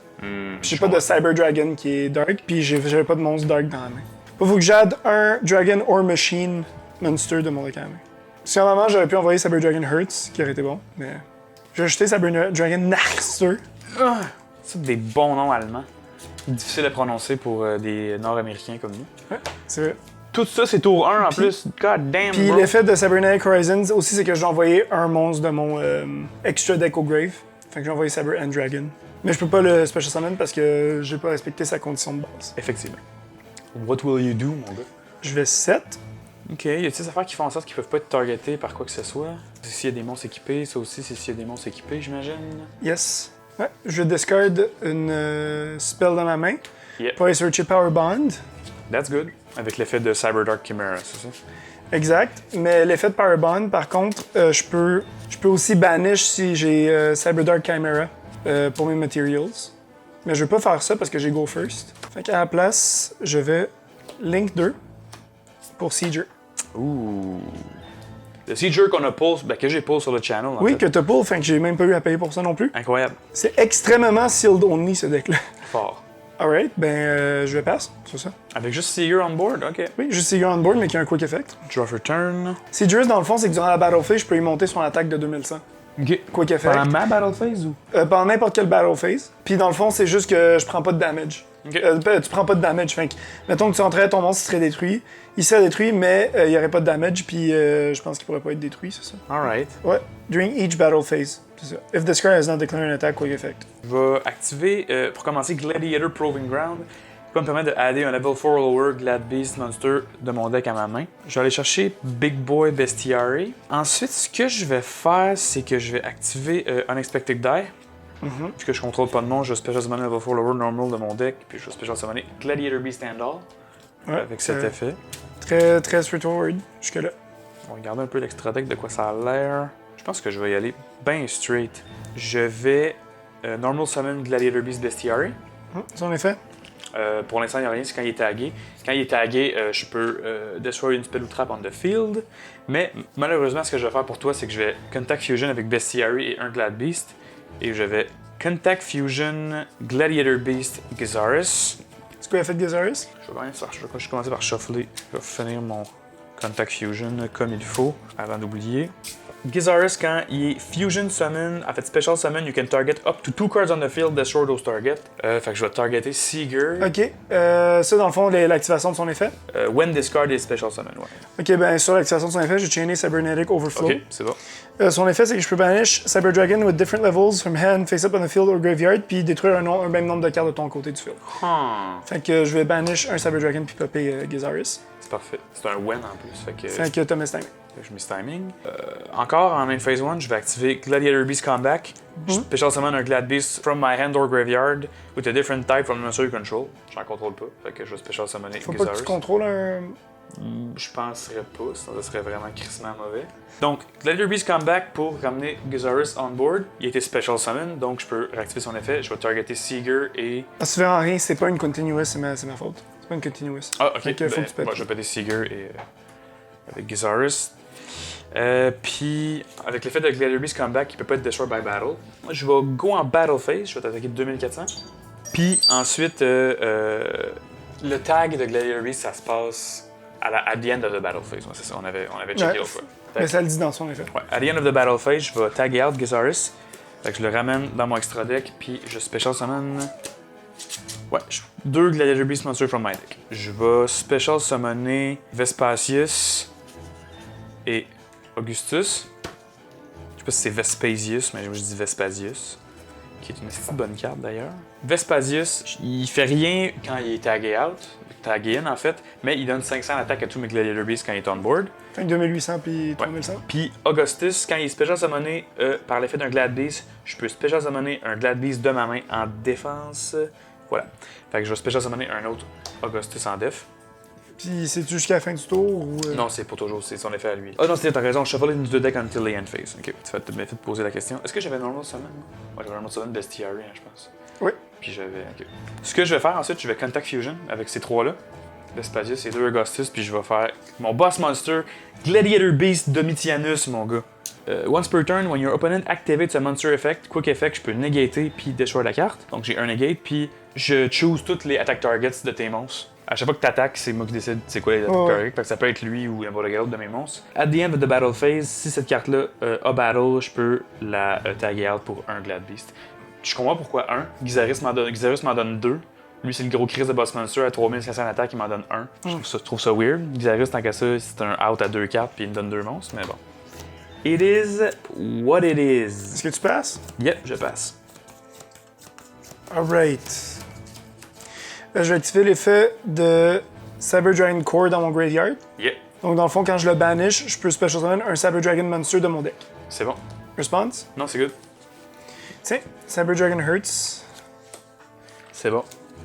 J'ai pas de Cyber Dragon qui est Dark, puis j'avais pas de monstre Dark dans la main. Faut que j'aide un Dragon or Machine Monster de mon deck à la main. Si normalement j'aurais pu envoyer Cyber Dragon Hertz, qui aurait été bon, mais. J'ai ajouté Cyber Dragon Naxter. C'est des bons noms allemands. Difficile à prononcer pour des Nord-Américains comme nous. Ouais, c'est vrai. Tout ça, c'est tour 1 en plus. God damn, Puis bro. l'effet de Cybernetic Horizons aussi, c'est que j'ai envoyé un monstre de mon extra deck au grave. Fait que j'ai envoyé Cyber End Dragon. Mais je peux pas le Special Summon parce que j'ai pas respecté sa condition de base. Effectivement. What will you do, mon gars? Je vais 7. Ok, y a-t-il des affaires qui font en sorte qu'ils peuvent pas être targetés par quoi que ce soit? S'il y a des monstres équipés, ça aussi, c'est s'il y a des monstres équipés, j'imagine. Yes. Ouais, je discard une spell dans ma main. Yeah. Pour aller searcher Power Bond. That's good. Avec l'effet de Cyber Dark Chimera, c'est ça? Exact. Mais l'effet de Power Bond, par contre, je peux aussi banish si j'ai Cyber Dark Chimera pour mes materials. Mais je vais pas faire ça parce que j'ai Go First. Fait qu'à la place, je vais Link 2 pour Sieger. Ouh. Le Sieger qu'on a pull, que j'ai pull sur le channel. Oui, fait. que t'as pull, fait que j'ai même pas eu à payer pour ça non plus. Incroyable. C'est extrêmement sealed only ce deck-là. Fort. Alright, je vais pass, c'est ça. Avec juste Seeger on board, ok. Oui, juste Sieger on board, mais qui a un quick effect. Draw for turn. Sieger, dans le fond, c'est que durant la battle phase, je peux y monter son attaque de 2100. Ok. Quick effect. Pendant ma battle phase ou? Pendant n'importe quelle battle phase. Puis dans le fond, c'est juste que je prends pas de damage. Ok. Tu prends pas de damage. Fait que, mettons que tu rentrais, ton monstre serait détruit. Il serait détruit, mais il y aurait pas de damage, puis je pense qu'il pourrait pas être détruit, c'est ça? Alright. Ouais. During each battle phase. C'est ça. If this card has not declared an attack, quick effect. Je vais activer, pour commencer, Gladiator Proving Ground, qui va me permettre d'adder un level 4 lower Glad Beast Monster de mon deck à ma main. Je vais aller chercher Big Boy Bestiary. Ensuite, ce que je vais faire, c'est que je vais activer Unexpected Die. Vu que je contrôle pas de monstre, je vais Special Summoner Level 4 Lower Normal de mon deck, puis je vais Special Summoner Gladiator Beast Handle avec cet effet. Très, très straightforward jusque-là. On va regarder un peu l'extra deck, de quoi ça a l'air. Je pense que je vais y aller bien straight. Je vais Normal Summon Gladiator Beast Bestiary. Son effet? Pour l'instant, il n'y a rien, c'est quand il est tagué. Quand il est tagué, je peux destroy une spell ou trap on the field. Mais malheureusement, ce que je vais faire pour toi, c'est que je vais Contact Fusion avec Bestiary et un Glad Beast. Et je vais Contact Fusion Gladiator Beast Gizaris. C'est quoi l'effet de Gizaris? Je vais bien faire. Je vais commencer par shuffler. Je vais finir mon Contact Fusion comme il faut avant d'oublier. Gizaris, quand il est Fusion Summon, en fait Special Summon, you can target up to 2 cards on the field, destroy those targets. Fait que je vais targeter Seeger. Ok. Ça, dans le fond, l'activation de son effet? When this card is Special Summon, ouais. Ok, ben sur l'activation de son effet, j'ai chainé Cybernetic Overflow. Ok, c'est bon. Son effet, c'est que je peux banish Cyber Dragon with different levels from hand, face up on the field or graveyard, puis détruire un même nombre de cartes de ton côté du field. Fait que je vais banish un Cyber Dragon puis popper Gizaris. C'est parfait. C'est un when en plus. Fait que t'as mis timing. Je miss timing. Encore en main phase 1, je vais activer Gladiator Beast Comeback. Special Summon un Glad Beast from my hand or graveyard with a different type from the monster you control. J'en contrôle pas. Fait que je vais Special Summoner Faut pas que tu contrôles un. Je penserais pas, sinon ça serait vraiment crissement mauvais. Donc, Gladiator Beast Comeback pour ramener Gizaris on board. Il a été Special Summon, donc je peux réactiver son effet. Je vais targeter Seeger et. Ah, tu verras rien, c'est pas une continuous, c'est ma faute. C'est pas une continuous. Ah, ok. Fait que faut que tu pètes. Moi, je vais péter Seeger et. Avec Gizaris. Puis, avec l'effet de Gladiator Beast Comeback, il peut pas être destroyed by battle. Moi, je vais go en battle phase, je vais t'attaquer de 2400. Puis, ensuite, le tag de Gladiator Beast, ça se passe at the end of the battle phase. Ouais, c'est ça, on avait checké l'autre fois. Mais ça le dit dans son effet. Ouais, at the end of the battle phase, je vais taguer out Gizaris. Fait que je le ramène dans mon extra deck, puis je Special Summon. Ouais, 2 Gladiator Beast Monster from my deck. Je vais Special Summoner Vespasius et Augustus. Je sais pas si c'est Vespasius, mais moi je dis Vespasius. Qui est une assez bonne carte d'ailleurs. Vespasius, il fait rien quand il est tagué out, tagué in en fait, mais il donne 500 d'attaque à tous mes Gladiator Beasts quand il est on board. Fait que 2800 puis 3100. Puis Augustus, quand il est Special Summoné par l'effet d'un Glad Beast, je peux Special Summoner un Glad Beast de ma main en défense. Voilà. Fait que je vais Special Summoner un autre Augustus en def. Puis c'est-tu jusqu'à la fin du tour ou. Non, c'est pour toujours, c'est son effet à lui. Ah non, t'as raison, je shuffle into the deck until the end phase. Ok, tu vas bien fait de poser la question. Est-ce que j'avais Normal Summon? Ouais, j'avais Normal Summon Bestiary, hein, je pense. Oui. Puis j'avais. Ok. Ce que je vais faire ensuite, je vais Contact Fusion avec ces trois-là. Vespasius et 2 Augustus, puis je vais faire mon boss monster, Gladiator Beast Domitianus, mon gars. Once per turn, when your opponent activates a monster effect, quick effect, je peux negater puis destroy la carte. Donc j'ai un negate, puis je choose toutes les attack targets de tes monstres. À chaque fois que tu attaques, c'est moi qui décide c'est quoi les attack targets. Fait que ça peut être lui ou n'importe quel autre de mes monstres. At the end of the battle phase, si cette carte-là a battle, je peux la taguer out pour un Glad Beast. Je comprends pourquoi 1. Gizaris m'en donne 2. Lui, c'est le gros Chris de Boss Monster à 3500 d'attaque, il m'en donne 1. Je trouve ça weird. Gizaris, tant qu'à ça, c'est un out à 2 cartes puis il me donne 2 monstres, mais bon. It is what it is. Est-ce que tu passes? Yep, je passe. Alright. Je vais activer l'effet de Cyber Dragon Core dans mon graveyard. Yep. Donc dans le fond, quand je le banish, je peux Special Summon un Cyber Dragon Monster de mon deck. C'est bon. Response? Non, c'est good. Tiens, Cyber Dragon Hurts. C'est bon.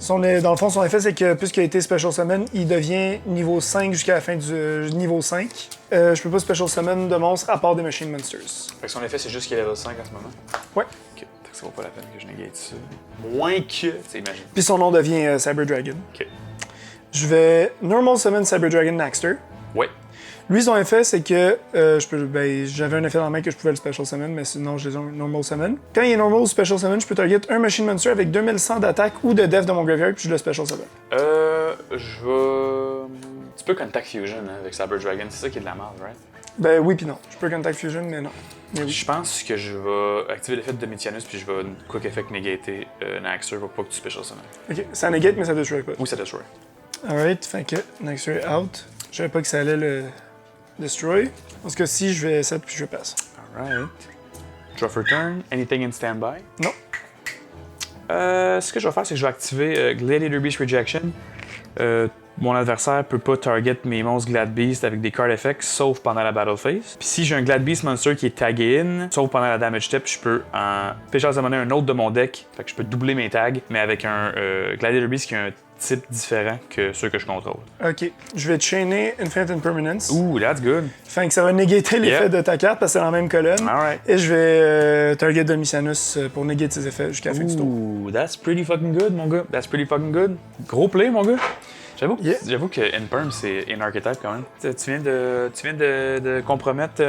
Dans le fond, son effet, c'est que puisqu'il a été Special Summon, il devient niveau 5 jusqu'à la fin du niveau 5. Je peux pas Special Summon de monstres à part des Machine Monsters. Fait que son effet, c'est juste qu'il est level 5 en ce moment. Ouais. Ok. Fait que ça vaut pas la peine que je negate ça. Moins que. Tu imagines. Puis son nom devient Cyber Dragon. Ok. Je vais Normal Summon Cyber Dragon Naxter. Ouais. Lui, son effet, c'est que j'avais un effet dans la main que je pouvais le Special Summon, mais sinon, je les ai Normal Summon. Quand il est Normal ou Special Summon, je peux target un Machine Monster avec 2100 d'attaque ou de def de mon graveyard, puis je le Special Summon. Je vais. Tu peux Contact Fusion hein, avec Cyber Dragon, c'est ça qui est de la merde, right? Ben oui, puis non. Je peux Contact Fusion, mais non. Mais oui. Je pense que je vais activer l'effet de Domitianus puis je vais Quick Effect negater Naxter pour pas que tu Special Summon. Ok, ça negate, mais ça destroy pas. Oui, ça destroy. Alright, fait que Naxter est out. Je savais pas que ça allait le destroy. Parce que si je vais 7 puis je passe. Alright. Draw for turn. Anything in standby? Non. Ce que je vais faire, c'est que je vais activer Gladiator Beast Rejection. mon adversaire peut pas target mes monstres Glad Beast avec des card effects sauf pendant la battle phase. Puis si j'ai un Glad Beast monster qui est tagué in, sauf pendant la damage step, je peux en Special Summoner un autre de mon deck. Fait que je peux doubler mes tags, mais avec un Gladiator Beast qui a un type différent que ceux que je contrôle. Ok, je vais chainer Infinite Impermanence. Ooh, that's good. Fait que ça va négater l'effet de ta carte parce que c'est dans la même colonne. Alright. Et je vais target Domitianus pour négater ses effets jusqu'à la fin du tour. Ooh, that's pretty fucking good, mon gars. That's pretty fucking good. Gros play, mon gars. J'avoue que Imperm, c'est un archetype quand même. Tu viens de compromettre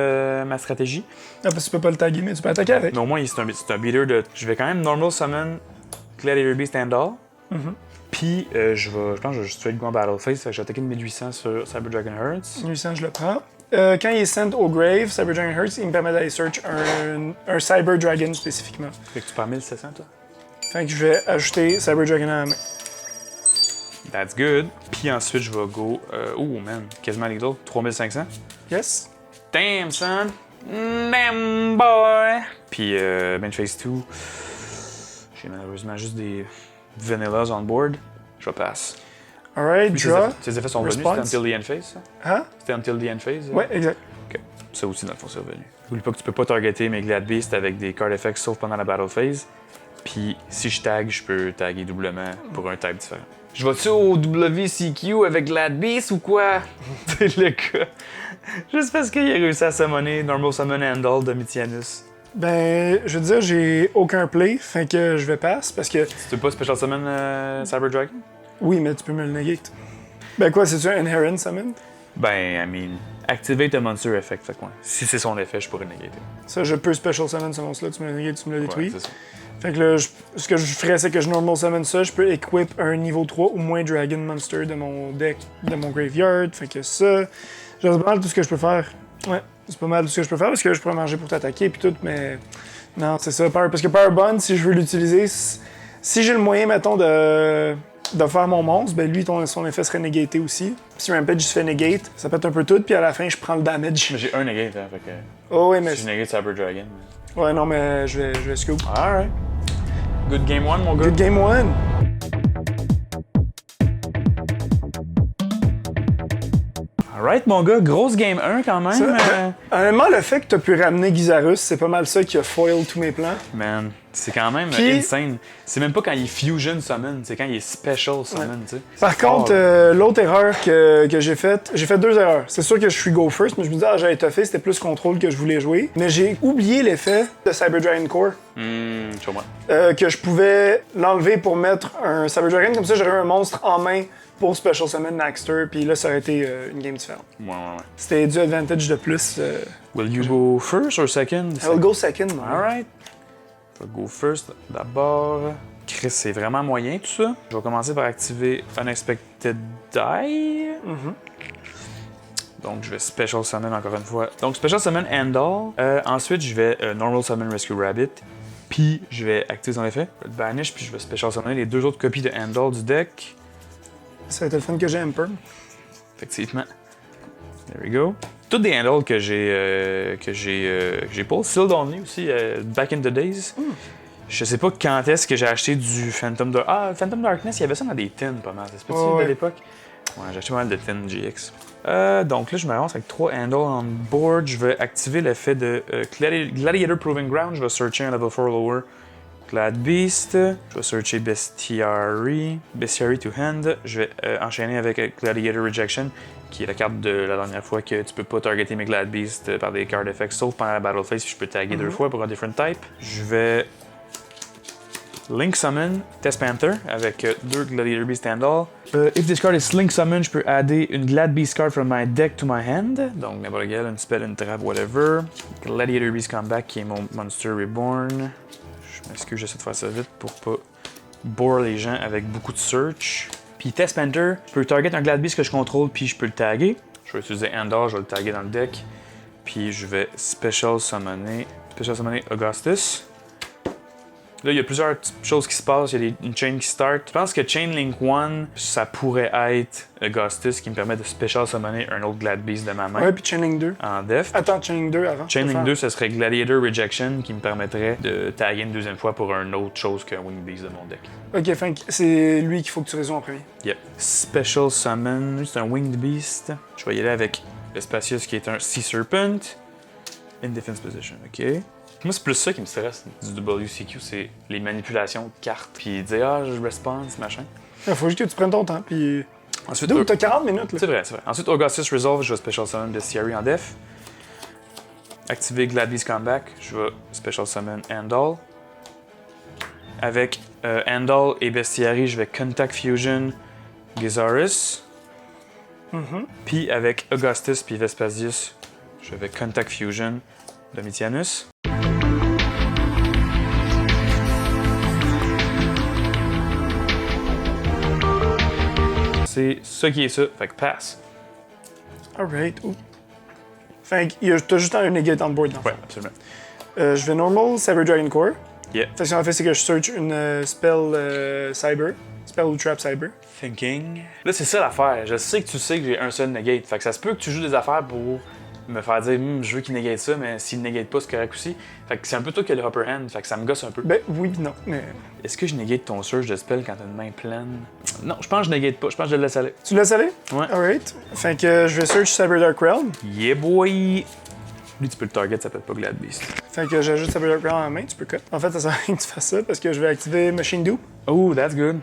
ma stratégie. Ah, parce que tu peux pas le taguer, mais tu peux attaquer avec. Mais au moins, c'est un beater de. Je vais quand même normal summon Gladiator Beast and All. Puis, je pense que je vais straight go en battle phase. Fait que je vais attaquer une 1800 sur Cyber Dragon Hearts. 1800, je le prends. Quand il est sent au grave, Cyber Dragon Hearts, il me permet d'aller search un Cyber Dragon spécifiquement. Fait que tu perds 1700, toi? Fait que je vais ajouter Cyber Dragon à la main. That's good. Puis ensuite, je vais go. Oh man, quasiment lethal. 3500. Yes. Damn, son. Damn, boy. Puis, bench phase 2. J'ai malheureusement juste des vanillas on board. Je vais pass. Alright, draw. Tes effets sont venus, c'était until the end phase, ça? Hein? C'était until the end phase? Ouais, exact. Ok. Ça aussi, dans le fond, c'est revenu. N'oublie pas que tu peux pas targeter mes Glad Beasts avec des card effects sauf pendant la battle phase. Puis, si je tag, je peux taguer doublement pour un type différent. Je vais-tu au WCQ avec Glad Beast ou quoi? C'est le cas. Juste parce qu'il a réussi à summoner Normal Summon Handle de Mythianus. Ben, je veux dire, j'ai aucun play, fait que je vais pass parce que. Tu peux pas Special Summon Cyber Dragon? Oui, mais tu peux me le negate. Ben quoi, c'est-tu un Inherent Summon? Ben, I mean, activate a Monster Effect, fait quoi. Si c'est son effet, je pourrais le négater. Ça, je peux Special Summon ce monstre-là, tu me le negates, tu me le détruis. Ouais, c'est ça. Fait que là, ce que je ferais, c'est que je normal summon ça, je peux equip un niveau 3 ou moins Dragon Monster de mon deck, de mon graveyard. Fait que ça, c'est pas mal tout ce que je peux faire. Ouais, c'est pas mal tout ce que je peux faire parce que je pourrais manger pour t'attaquer puis tout, mais non, c'est ça. Parce que Power Bond, si je veux l'utiliser, si j'ai le moyen, mettons, de faire mon monstre, ben lui, son effet serait négaté aussi. Si Rampage se fait negate, ça pète un peu tout, puis à la fin, je prends le damage. Mais j'ai un negate, hein, fait que. Oh oui, mais. Si je negate Cyber Dragon. Ouais, non, mais je vais scoop. Alright. Good game one, mon gars. Good game one. Alright, mon gars. Grosse game 1 quand même. Ça, honnêtement, le fait que tu as pu ramener Gizarus, c'est pas mal ça qui a foil tous mes plans. Man, c'est quand même Puis- insane. C'est même pas quand il est Fusion Summon, c'est quand il est Special Summon, tu sais. Par C'est fort, contre, l'autre erreur que j'ai faite, j'ai fait 2 erreurs. C'est sûr que je suis go first, mais je me disais, j'avais étoffé, c'était plus contrôle que je voulais jouer. Mais j'ai oublié l'effet de Cyber Dragon Core, je vois. que je pouvais l'enlever pour mettre un Cyber Dragon, comme ça j'aurais un monstre en main pour Special Summon Naxter, puis là ça aurait été une game différente. Ouais. C'était du advantage de plus. Will you go first or second? I will go second, moi. Alright. Je vais go first d'abord. Chris, c'est vraiment moyen tout ça. Je vais commencer par activer Unexpected Die. Donc, je vais Special Summon encore une fois. Donc, Special Summon Handle. Ensuite, je vais Normal Summon Rescue Rabbit. Puis, je vais activer son effet. Je vais le banish, puis je vais Special Summon les 2 autres copies de Handle du deck. Ça a été le fun que j'ai un peu. Effectivement. There we go. Toutes des handles que j'ai pas. Sealed Only aussi, back in the days. Je sais pas quand est-ce que j'ai acheté du Phantom Darkness. Ah, Phantom Darkness, il y avait ça dans des tins pas mal. C'est pas Ouais. de l'époque? Ouais, j'ai acheté pas mal de tins GX. Donc là, je me ramasse avec 3 handles on board. Je vais activer l'effet de Gladiator Proving Ground. Je vais searcher un level 4 lower. Glad Beast. Je vais searcher Bestiary to Hand. Je vais enchaîner avec Gladiator Rejection, qui est la carte de la dernière fois que tu peux pas targeter mes Glad Beast par des card effects, sauf pendant la Battle Phase, puis je peux taguer 2 fois pour un different type. Je vais Link Summon Test Panther avec 2 Gladiator Beast Handle. If this card is Link Summon, je peux adder une Glad Beast card from my deck to my hand. Donc n'importe quelle, une spell, une trap, whatever. Gladiator Beast Comeback qui est mon Monster Reborn. Je m'excuse, j'essaie de faire ça vite pour pas bore les gens avec beaucoup de search. Puis Test Panther, je peux target un Glad Beast que je contrôle, puis je peux le taguer. Je vais utiliser Handle, je vais le taguer dans le deck. Puis je vais Special Summoner Augustus. Là, il y a plusieurs choses qui se passent. Il y a une chain qui start. Je pense que Chain Link 1, ça pourrait être Augustus qui me permet de special summoner un autre Glad Beast de ma main. Ouais, puis Chaining 2. En def. Attends, Chaining 2 avant. Chaining 2, ce serait Gladiator Rejection qui me permettrait de taguer une deuxième fois pour une autre chose qu'un Wing Beast de mon deck. Ok, fin, c'est lui qu'il faut que tu résous en premier. Yep. Special Summon, c'est un Winged Beast. Je vais y aller avec Espacius qui est un Sea Serpent. In Defense Position, ok. Moi, c'est plus ça qui me stresse du WCQ, c'est les manipulations de cartes. Puis dire, ah, je response, machin. Il faut juste que tu prennes ton temps, puis. Ensuite, D'où t'as 40 minutes, là. C'est vrai, c'est vrai. Ensuite, Augustus Resolve, je vais Special Summon Bestiary en def. Activer Glad Beast Comeback, je vais Special Summon Andal. Avec Andal et Bestiary, je vais Contact Fusion Gizaris. Puis avec Augustus puis Vespasius, je vais Contact Fusion Domitianus. C'est ça qui est ça, fait que pass. Alright. Fait que t'as juste un negate on board, dans le Ouais, fond. absolument. Je vais normal Cyber Dragon Core. Yeah. Fait que ce qu'on fait, c'est que je search une spell cyber. Spell ou trap cyber. Thinking. Là, c'est ça l'affaire. Je sais que tu sais que j'ai un seul negate. Fait que ça se peut que tu joues des affaires pour me faire dire, je veux qu'il negate ça, mais s'il negate pas, c'est correct aussi. Fait que c'est un peu toi qui as le upper hand. Fait que ça me gosse un peu. Ben oui pis non, mais. Est-ce que je negate ton search de spell quand t'as une main pleine? Non, je pense que je negate pas. Je pense que je le laisse aller. Tu le laisses aller? Ouais. Alright. Fait que je vais search Cyber Dark Realm. Yeah, boy! Lui, tu peux le target, ça s'appelle pas Glad Beast. Fait que j'ajoute Cyber Dark Realm en main, tu peux cut. En fait, ça sert à rien que tu fasses ça parce que je vais activer Machine Dupe. Oh, that's good.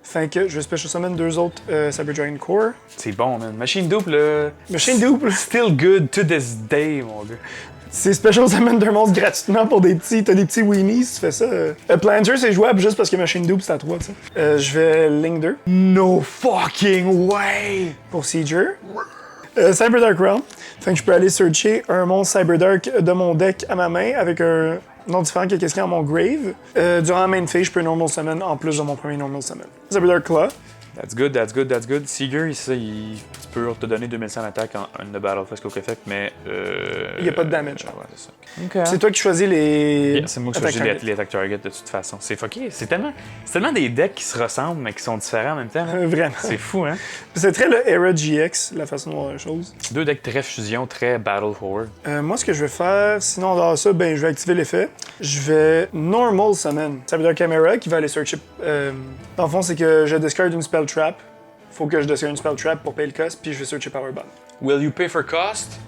Fait que je vais Special Summon 2 autres Cyber Dragon Core. C'est bon, man. Machine Dupe, là. Machine Dupe, Still good to this day, mon gars. c'est Special Summon 2 monstres gratuitement pour des petits. T'as des petits weenies si tu fais ça. Planter, c'est jouable juste parce que Machine Dupe, c'est à 3, tu sais. Je vais Link 2 No fucking way! pour Sieger. Cyber Dark Realm. Fait que je peux aller searcher un monstre Cyber Dark de mon deck à ma main avec un nom différent que qu'est-ce qu'il y a dans mon grave. Durant la main phase, je peux normal summon en plus de mon premier normal summon. Cyber Dark Claw. That's good, that's good, that's good. Seeger, tu peux te donner 2100 d'attaque en the battle first quick effect, mais. Il n'y a pas de damage. Ouais, c'est ça. Okay. C'est toi qui choisis les. Yeah, c'est moi qui choisis les attack target de toute façon. C'est fucké. C'est tellement des decks qui se ressemblent, mais qui sont différents en même temps. Vraiment. C'est fou, hein? C'est très le Era GX, la façon de voir la chose. Deux decks très fusion, très battle forward. Moi, ce que je vais faire, sinon, dans ça, ben, je vais activer l'effet. Je vais normal summon Cyber Dark Camera qui va aller searcher. Dans le fond, c'est que je discard une spell trap. Faut que je discard une spell trap pour payer le cost, puis je vais searcher Powerbomb. Will you pay for cost?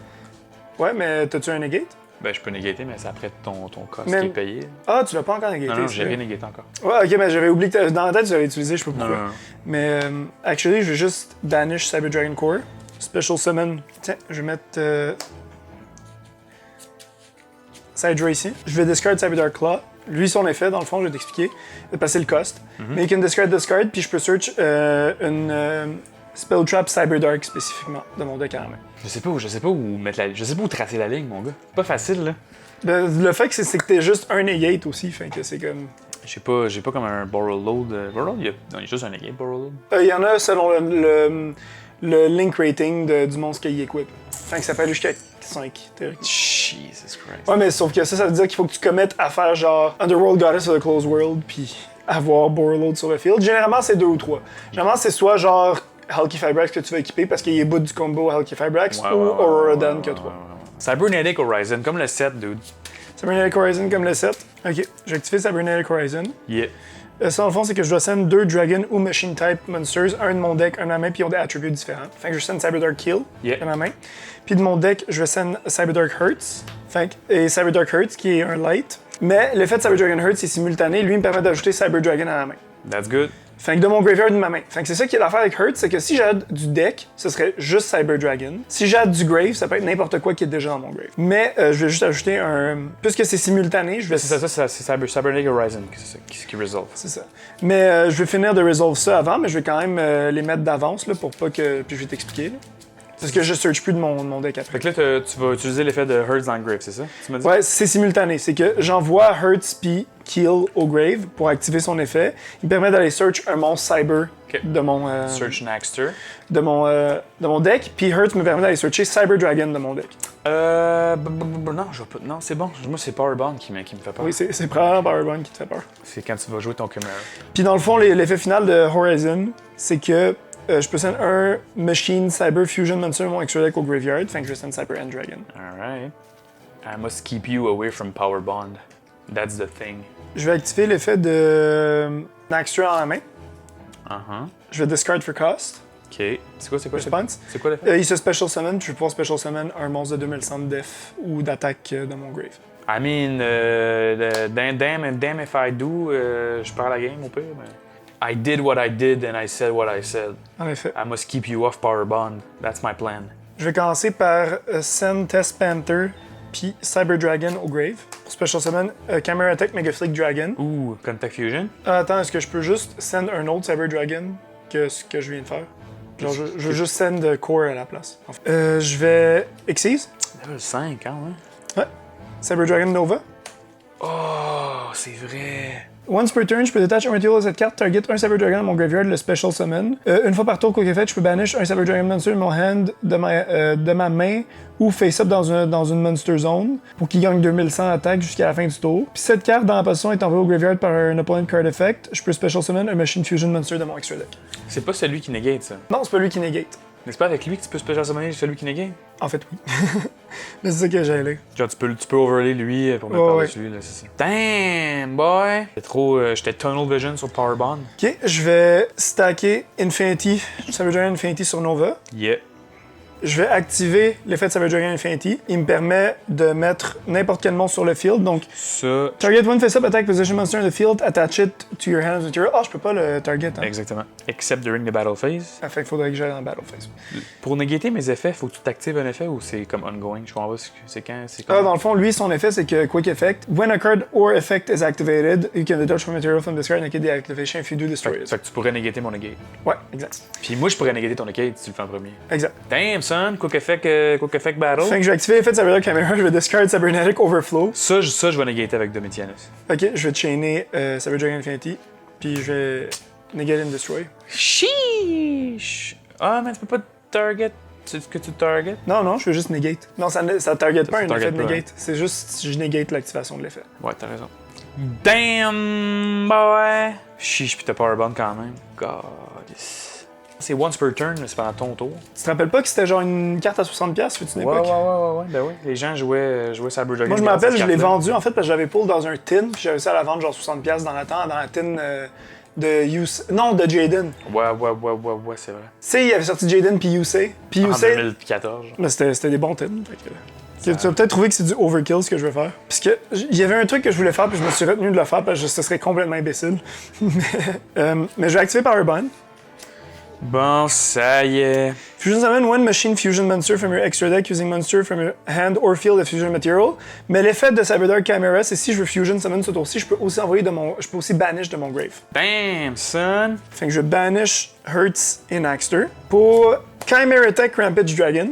Ouais, mais t'as-tu un negate? Ben, je peux négater, mais c'est après ton cost Mais- qui est payé. Ah, tu l'as pas encore negaté. Non, c'est j'ai vrai. rien négaté encore. Ouais, ok, mais j'avais oublié que dans la tête, tu l'avais utilisé, je sais pas pourquoi. Non. Mais, actually, je vais juste banish Cyber Dragon Core. Special Summon. Tiens, je vais mettre. Sidra ici. Je vais discard Cyber Dark Claw. Lui, son effet, dans le fond, je vais t'expliquer. De passer le cost. Mais you can discard, puis je peux search une Spell Trap Cyber Dark spécifiquement de mon deck à la main. Je sais pas où tracer la ligne, mon gars. C'est pas facile, là. Le fait que c'est que t'es juste un negate aussi, fait que c'est comme. J'ai pas comme un Borrow Load. Borrow, il y a juste un negate Borrow Load. Il y en a selon le link rating du monstre qu'il équipe. Fait que ça peut aller jusqu'à 5, théoriquement. Jesus Christ. Ouais, mais sauf que ça veut dire qu'il faut que tu commettes à faire genre Underworld Goddess of the Closed World, puis avoir Borrowload sur le field. Généralement, c'est 2 ou 3. Généralement, c'est soit genre Hulky Fibrax que tu vas équiper parce qu'il est bout du combo Hulky Fibrax, ou Aurora Dawn que 3. Cybernetic Horizon, comme le 7, dude. Cybernetic Horizon comme le 7. Ok, j'ai activé Cybernetic Horizon. Yeah. Ça, dans le fond, c'est que je dois send 2 Dragon ou Machine Type Monsters, un de mon deck, un de ma main, puis ils ont des attributs différents. Fait que je send Cyberdark Kill de ma main. Puis de mon deck, je vais send Cyberdark Hurts. Et Cyberdark Hurts, qui est un light. Mais l'effet de Cyberdragon Hurts est simultané. Lui, il me permet d'ajouter Cyberdragon à la main. That's good. Fait que de mon graveyard de ma main. Fait que c'est ça qui est l'affaire avec Hurts, c'est que si j'aide du deck, ce serait juste Cyberdragon. Si j'aide du grave, ça peut être n'importe quoi qui est déjà dans mon grave. Mais je vais juste ajouter un. Puisque c'est simultané, je vais. C'est Cybernetic Horizon qui resolve. C'est ça. Mais je vais finir de resolve ça avant, mais je vais quand même les mettre d'avance là, pour pas que. Puis je vais t'expliquer. Là. Parce que je search plus de mon deck après. Fait que là, tu vas utiliser l'effet de Hurts dans le grave, c'est ça? Tu m'as dit? Ouais, c'est simultané. C'est que j'envoie Hurts puis Kill au grave pour activer son effet. Il permet d'aller search un monstre cyber de mon Search Naxter. de mon deck. Puis Hurts me permet d'aller searcher Cyber Dragon de mon deck. Non, je vais pas... Non, c'est bon. Moi, c'est Powerbomb qui me fait peur. Oui, c'est probablement Powerbomb qui te fait peur. C'est quand tu vas jouer ton Chimera. Puis dans le fond, l'effet final de Horizon, c'est que je peux send un Machine Cyber Fusion Monster mon extra deck au graveyard, fait que je send Cyber End Dragon. Alright. I must keep you away from Powerbomb. That's the thing. Je vais activer l'effet de Naxtra en la main. Uh-huh. Je vais discard for cost. Ok. C'est quoi Response. C'est quoi l'effet? Il se special summon, je vais pouvoir special summon un monstre de 2100 de def ou d'attaque de mon grave. I mean, damn if I do, je perds la game au pire, mais... I did what I did and I said what I said. En effet. I must keep you off Powerbomb. That's my plan. Je vais commencer par send Test Panther puis Cyber Dragon au grave. Pour special summon, Camera Attack Mega Flick Dragon. Ouh, Contact Fusion? Attends, est-ce que je peux juste send un autre Cyber Dragon que ce que je viens de faire? Genre, je veux juste send Core à la place. Je vais Xyz. Level 5, hein, ouais? Ouais. Cyber Dragon Nova. Oh, c'est vrai. Once per turn, je peux détacher un material de cette carte, target un Cyber Dragon à mon graveyard, le special summon. Une fois par tour, quoi que fait, je peux banish un Cyber Dragon Monster de mon hand de ma main ou face-up dans une Monster Zone pour qu'il gagne 2100 attaques jusqu'à la fin du tour. Puis cette carte, dans la position, est envoyée au graveyard par un opponent card effect. Je peux special summon un Machine Fusion Monster de mon extra deck. C'est pas celui qui negate, ça. Non, c'est pas lui qui negate. N'est-ce pas avec lui que tu peux special summoner celui qui negate? En fait, oui. Mais c'est ça que j'ai allé. Genre, tu peux overlay lui pour mettre par-dessus lui, là, c'est ça. Damn, boy! J'étais tunnel vision sur Powerbomb. Ok, je vais stacker Infinity, Cyber Dragon Infinity sur Nova. Yeah. Je vais activer l'effet de Cyber Dragon Infinity. Il me permet de mettre n'importe quel monstre sur le field. Donc, Ça. target one face-up attack position monster in the field, attach it to your hand as material. Ah, je peux pas le target. Hein. Exactement. Except during the battle phase. Ah, fait qu'il faudrait que j'aille dans le battle phase. Pour négater mes effets, faut que tu t'actives un effet ou c'est comme ongoing? Je comprends pas. C'est quand? C'est Ah, dans le fond, lui, son effet, c'est que Quick Effect. When a card or effect is activated, you can detach from material from this card and negate the activation if you do destroy it. Fait que tu pourrais négater mon negate. Ouais, exact. Puis moi, je pourrais négater ton negate si tu le fais en premier. Exact. Damn, son! Quick effect battle. Fait que je vais activer l'effet de Cyber Dragon Camera, je vais discard Cybernetic Overflow. Ça, je vais négater avec Domitianus. Ok, je vais chainer Cyber Dragon Infinity, puis je vais negate and destroy. Sheesh! Ah, mais tu peux pas target. C'est ce que tu target? Non, je veux juste negate. Non, ça target pas un target effet de pas, negate. C'est juste je negate l'activation de l'effet. Ouais, t'as raison. Damn, boy! Chiche, pis t'as Powerbomb quand même. God. C'est once per turn, c'est pendant ton tour. Tu te rappelles pas que c'était genre une carte à 60$, fut une époque? Ouais. Ben oui. Les gens jouaient Cyber Dragon. Moi, je me rappelle, je l'ai vendu en fait parce que j'avais pull dans un tin, puis j'avais réussi à la vendre genre 60$ dans la tin de Jaden. Ouais, c'est vrai. Tu sais, il avait sorti Jaden puis Yusei. Puis En Yusei. 2014. Mais c'était des bons tins. Tu vas peut-être trouver que c'est du overkill ce que je vais faire. Parce que il y avait un truc que je voulais faire, puis je me suis retenu de le faire parce que ce serait complètement imbécile. Mais je vais activer Powerbomb. Bon, ça y est. Fusion Summon one Machine Fusion Monster from your extra deck using monster from your hand or field of fusion material. Mais l'effet de Cyber Dark Camera, c'est si je veux Fusion Summon ce tour-ci, je peux aussi banish de mon grave. Damn, son! Fait que je banish Hertz et Naxter. Pour Chimera Attack Rampage Dragon.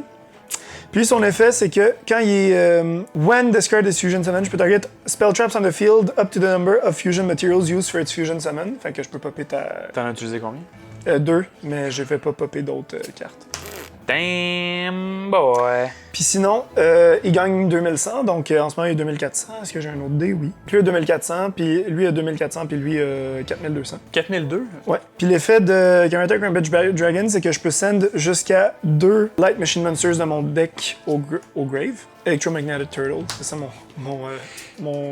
Puis son effet, c'est que quand il est when discard is Fusion Summon, je peux target spell traps on the field up to the number of fusion materials used for its Fusion Summon. Fait que je peux popper T'en as utilisé combien? 2, mais je vais pas popper d'autres cartes. Damn, boy! Puis sinon, il gagne 2100, donc en ce moment il a 2400. Est-ce que j'ai un autre dé? Oui. Lui a 2400, puis lui a 2400, puis lui a 4200. 4002? Ouais. Puis l'effet de Camera Attack Rampage Dragon, c'est que je peux send jusqu'à 2 Light Machine Monsters de mon deck au grave. Electromagnetic Turtle, c'est ça mon... Moi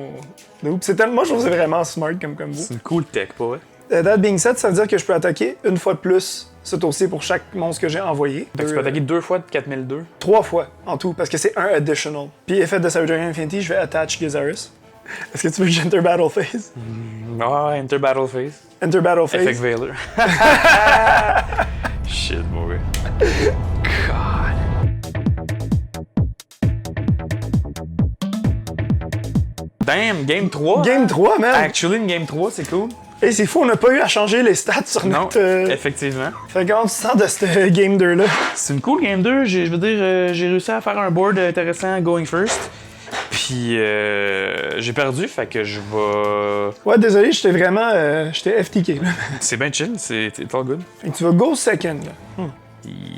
je trouve que c'est vraiment smart comme combo. C'est une cool tech, pas vrai? That being said, ça veut dire que je peux attaquer une fois de plus ce tour-ci pour chaque monstre que j'ai envoyé. Fait que tu peux attaquer 2 fois de 4002? 3 fois en tout, parce que c'est un additional. Puis effet de Cyber Dragon Infinity, je vais attach Gizaris. Est-ce que tu veux que j'enter Battle Phase? Ah, Enter Battle Phase. Enter Battle Phase. Effect Veiler. Shit, boy. God. Damn, Game 3? Game 3, man! Actually, une Game 3, c'est cool. Et c'est fou, on n'a pas eu à changer les stats sur Non, notre... effectivement. Fait comment tu sens de cette Game 2-là? C'est une cool Game 2. Je veux dire, j'ai réussi à faire un board intéressant going first. Puis j'ai perdu, fait que je vais... Ouais, désolé, j'étais vraiment... j'étais FTK, là. C'est bien chill, c'est all good. Fait que tu vas go second, là.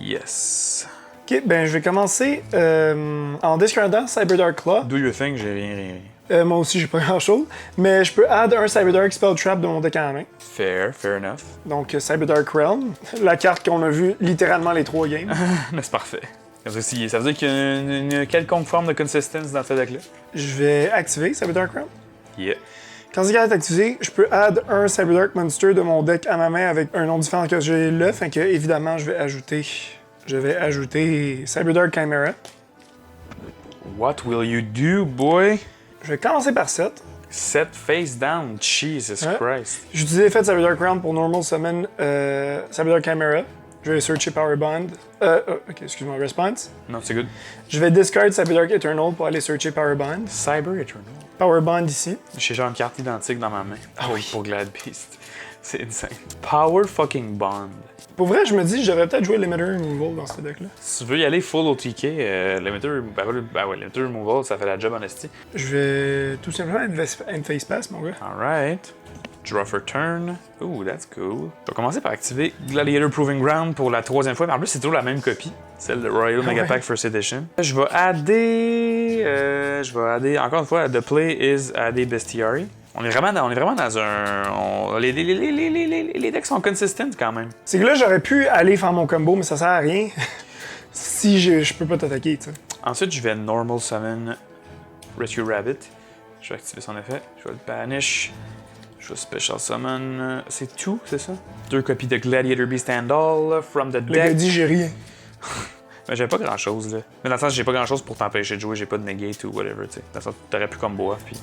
Yes. Ok, ben je vais commencer en discardant Cyberdark Claw. Do your thing, j'ai rien. Moi aussi, j'ai pas grand-chose. Mais je peux add un Cyberdark Spell Trap de mon deck en main. Fair enough. Donc, Cyberdark Realm, la carte qu'on a vue littéralement les 3 games. Mais c'est parfait. Ça veut dire qu'il y a une quelconque forme de consistence dans ce deck-là. Je vais activer Cyberdark Realm. Yeah. Quand cette carte est activée, je peux add un Cyberdark Monster de mon deck à ma main avec un nom différent que j'ai là. Fait que, évidemment, je vais ajouter Cyberdark Chimera. What will you do, boy? Je vais commencer par 7. Set face down, Jesus Christ. J'ai utilisé l'effet de Cyberdark Realm pour Normal Summon Cyberdark Chimera. Je vais searcher Power Bond. Ok, excuse-moi, Response. Non, c'est good. Je vais discard Cyberdark Eternal pour aller searcher Power Bond. Cyber Eternal. Power Bond ici. J'ai genre une carte identique dans ma main. Ah oui. Pour Glad Beast. C'est insane. Power fucking Bond. Pour vrai, je me dis, j'aurais peut-être joué Limiter Removal dans ce deck-là. Si tu veux y aller full OTK, Limiter Removal, ça fait la job honesty. Je vais tout simplement end Face Pass, mon gars. Alright. Draw for turn. Ooh, that's cool. Je vais commencer par activer Gladiator Proving Ground pour la 3e fois, mais en plus, c'est toujours la même copie, celle de Royal Mega Pack First Edition. Je vais adder, encore une fois, The Play is adder Bestiary. On est vraiment dans un. Les decks sont consistent quand même. C'est que là, j'aurais pu aller faire mon combo, mais ça sert à rien si je peux pas t'attaquer, tu sais. Ensuite, je vais Normal Summon Rescue Rabbit. Je vais activer son effet. Je vais le Banish. Je vais Special Summon. C'est tout, c'est ça? 2 copies de Gladiator Beast and All from the deck. Le gars dit, j'ai rien. Mais j'avais pas grand chose, là. Mais dans le sens, j'ai pas grand chose pour t'empêcher de jouer, j'ai pas de negate ou whatever, tu sais. Dans le sens, t'aurais pu combo off, puis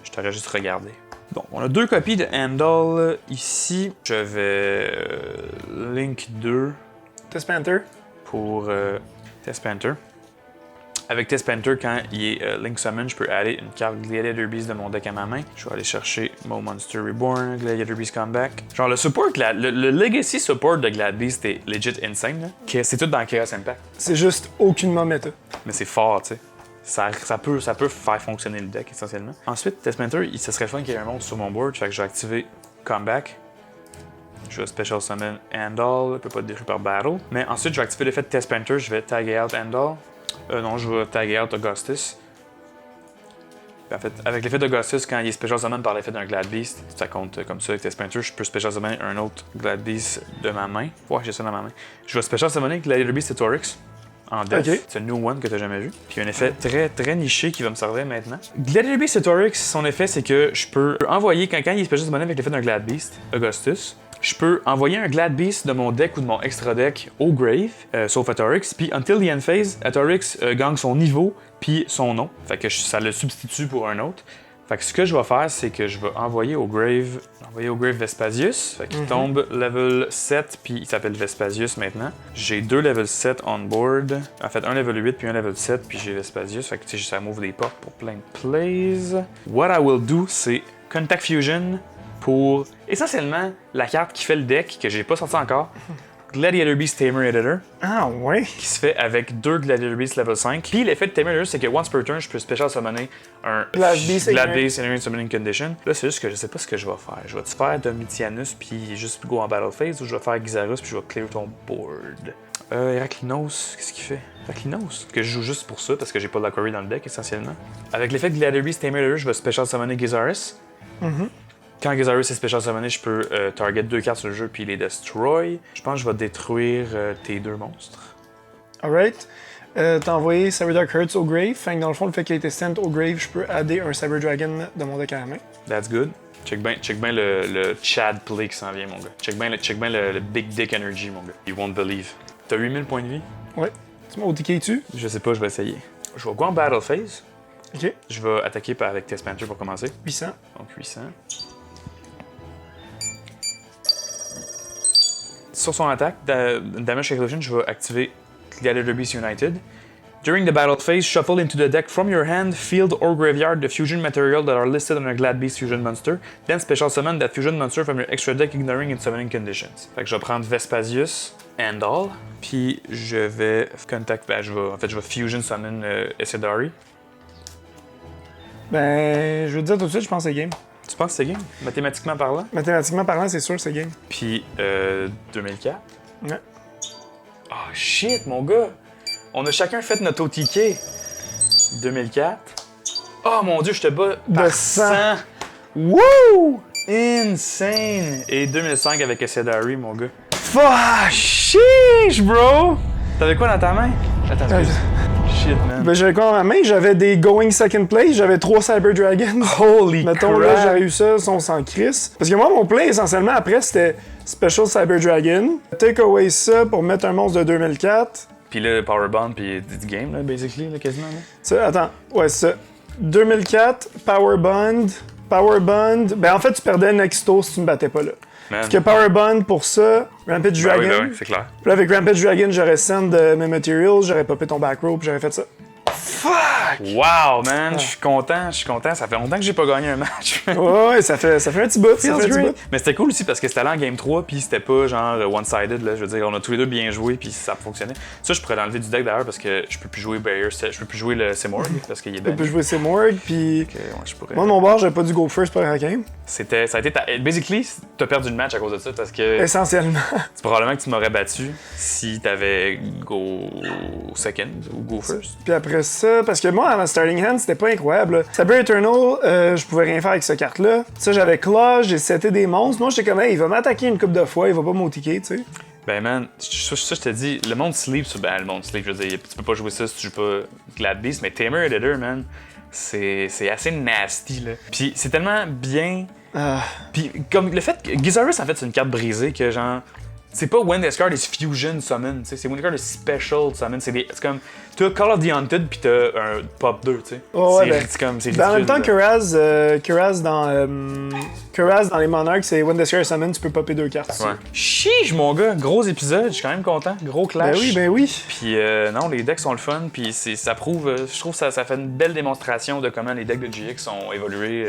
je t'aurais juste regardé. Donc, on a 2 copies de Handle ici. Je vais Link 2 Test Panther. pour Test Panther. Avec Test Panther, quand il est Link Summon, je peux aller une carte Gladiator Beast de mon deck à ma main. Je vais aller chercher Mo Monster Reborn, Gladiator Beast Comeback. Genre le support, le Legacy support de Glad Beast est legit insane, là. C'est tout dans Chaos Impact. C'est juste aucunement méta. Mais c'est fort, tu sais. Ça peut faire fonctionner le deck, essentiellement. Ensuite, Test Panther, ce serait fun qu'il y ait un monstre sur mon board, fait que je vais activer Comeback. Je vais Special Summon Handle, il peut pas être détruit par Battle. Mais ensuite, je vais activer l'effet de Test Panther, je vais taguer out Handle. Non, je vais taguer out Augustus. Puis en fait, avec l'effet d'Augustus, quand il est Special Summon par l'effet d'un Glad Beast, ça compte comme ça avec Test Panther, je peux Special Summon un autre Glad Beast de ma main. Ouais, j'ai ça dans ma main. Je vais Special Summoner Gladiator Beast et Torix. En death. Okay. C'est un new one que t'as jamais vu. Puis un effet très niché qui va me servir maintenant. Gladiator Beast et Torix, son effet, c'est que je peux envoyer, quand il est Special Summoner avec l'effet d'un Glad Beast, Augustus, je peux envoyer un Glad Beast de mon deck ou de mon extra deck au grave, sauf Atorix, puis until the end phase, Atorix gagne son niveau puis son nom. Fait que ça le substitue pour un autre. Fait que ce que je vais faire, c'est que je vais envoyer au grave Vespasius. Fait qu'il tombe level 7, puis il s'appelle Vespasius maintenant. J'ai 2 level 7 on board. En fait, un level 8 puis un level 7, puis j'ai Vespasius. Fait que tu sais, ça m'ouvre des portes pour plein de plays. What I will do, c'est Contact Fusion pour essentiellement la carte qui fait le deck, que j'ai pas sorti encore. Gladiator Beast Tamer Editor. Ah ouais? Qui se fait avec 2 Gladiator Beast level 5. Puis l'effet de Tamer Editor, c'est que once per turn, je peux special summoner un Glad Beast Ignorant Summoning Condition. Là, c'est juste que je sais pas ce que je vais faire. Je vais-tu faire Domitianus puis juste go en battle phase, ou je vais faire Xarus puis je vais clear ton board? Heraklinos, qu'est-ce qu'il fait? Heraklinos, que je joue juste pour ça parce que j'ai pas de la query dans le deck essentiellement. Avec l'effet de Gladiator Beast Tamer Editor, je vais special summoner Xarus. Quand Xarus est Special Summoné, je peux target 2 cartes sur le jeu puis les destroy. Je pense que je vais détruire tes 2 monstres. Alright. T'as envoyé Cyberdark Hurts au grave. Fait que dans le fond, le fait qu'il ait été sent au grave, je peux adder un Cyber Dragon de mon deck à la main. That's good. Check bien le Chad play qui s'en vient, mon gars. Check bien le Big Dick Energy, mon gars. You won't believe. T'as 8000 points de vie? Ouais. Tu m'as OTK dessus? Je sais pas, je vais essayer. Je vais go en battle phase. Ok. Je vais attaquer avec Test Panther pour commencer. 800. Donc 800. Sur son attaque, Damage Calculation, je vais activer Gladiator Beast United. During the battle phase, shuffle into the deck from your hand, field, or graveyard the fusion material that are listed on a Glad Beast Fusion Monster. Then special summon that fusion monster from your extra deck, ignoring its summoning conditions. Fait que je vais prendre Vespasius, Handle, puis je vais contact. Je vais fusion summon Essedari. Ben, je veux te dire tout de suite, je pense que c'est game. Tu penses que c'est game? Mathématiquement parlant? Mathématiquement parlant, c'est sûr que c'est game. Puis 2004? Ouais. Oh shit, mon gars! On a chacun fait notre OTK. 2004. Oh mon Dieu, je te bats par De 100. 100. Wouh! Insane! Et 2005 avec Essedari, mon gars. Fuck! Sheesh, bro! T'avais quoi dans ta main? Attends, excuse. Shit, man. Ben, j'avais quoi dans ma main? J'avais des Going Second Place, j'avais 3 Cyber Dragons. Holy Mettons, crap! là, j'aurais eu ça, on s'en crisse. Parce que moi, mon play, essentiellement, après, c'était Special Cyber Dragon. Take away ça pour mettre un monstre de 2004. Puis là, Power Bond, puis du game, là, basically, là, quasiment. Là. Ça, attends, ouais, c'est ça. 2004, Power Bond. Power Bond. Ben, en fait, tu perdais Nexto si tu me battais pas là. Man. Parce que Power Bond, pour ça, Rampage Ben Dragon. oui, c'est clair. Puis là, avec Rampage Dragon, j'aurais send mes materials, j'aurais popé ton back row, puis j'aurais fait ça. Fuck! Wow, man, je suis content. Ça fait longtemps que j'ai pas gagné un match. Ouais, ça fait un petit bout, ça fait un petit bout. Mais c'était cool aussi parce que c'était allé en game 3 puis c'était pas genre one-sided, là. Je veux dire, on a tous les deux bien joué puis ça fonctionnait. Ça, je pourrais l'enlever du deck d'ailleurs parce que je peux plus jouer Barrier, je peux plus jouer le Simorg parce qu'il est On ben. peut jouer Simorg, puis Ouais, je pourrais. moi, de mon bord, j'avais pas dû go first pour la game. Ça a été basically, t'as perdu le match à cause de ça parce que Essentiellement. c'est probablement que tu m'aurais battu si t'avais go second ou go first. Puis après ça, parce que moi, à ma starting hand, c'était pas incroyable. Là. Saber Eternal, je pouvais rien faire avec cette carte-là. Ça, j'avais Claw, j'ai seté des monstres. Moi, j'étais comme, hey, il va m'attaquer une couple de fois, il va pas m'outiquer, tu sais. Ben man, ça je te dis, le monde sleep sur. Ben le monde sleep, je veux dire, tu peux pas jouer ça si tu joues pas Glad Beast, mais Tamer Editor, man, c'est assez nasty là. Puis c'est tellement bien. Puis comme le fait que Gizarus en fait c'est une carte brisée que genre. C'est pas when this card is fusion summon, c'est when this card is special summon. C'est comme. T'as Call of the Haunted pis t'as un pop 2, tu sais. Oh, ouais, c'est comme. C'est en même temps, ridicule, Kuraz dans les Monarchs, c'est When the Scare Summon, tu peux popper 2 cartes. Ouais. Chiche, mon gars, gros épisode, je suis quand même content. Gros clash. Ben oui. Puis non, les decks sont le fun, puis ça prouve, je trouve que ça fait une belle démonstration de comment les decks de GX ont évolué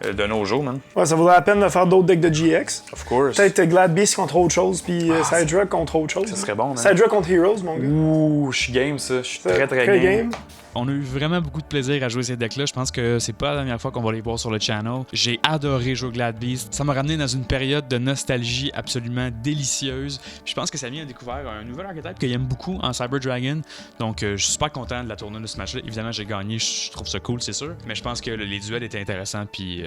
de nos jours, man. Ouais, ça vaudrait la peine de faire d'autres decks de GX. Of course. Peut-être Glad Beast contre autre chose, puis Sidra contre autre chose. Ça serait bon, man. Sidra contre Heroes, mon gars. Ouh, je suis game, ça. Je suis très, très game. On a eu vraiment beaucoup de plaisir à jouer ces decks-là. Je pense que c'est pas la dernière fois qu'on va les voir sur le channel. J'ai adoré jouer Glad Beast. Ça m'a ramené dans une période de nostalgie absolument délicieuse. Puis je pense que Samy a découvert un nouvel archetype qu'il aime beaucoup en Cyber Dragon. Donc je suis super content de la tournée de ce match-là. Évidemment, j'ai gagné. Je trouve ça cool, c'est sûr. Mais je pense que les duels étaient intéressants puis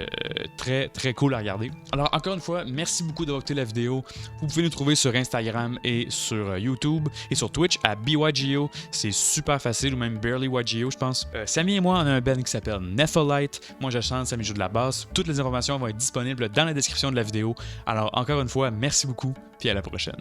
très, très cool à regarder. Alors encore une fois, merci beaucoup d'avoir écouté la vidéo. Vous pouvez nous trouver sur Instagram et sur YouTube et sur Twitch à BYGO. C'est super facile, ou même BarelyYGO. Je pense. Samy et moi, on a un band qui s'appelle Nephalite. Moi, je chante, Samy joue de la basse. Toutes les informations vont être disponibles dans la description de la vidéo. Alors, encore une fois, merci beaucoup, puis à la prochaine.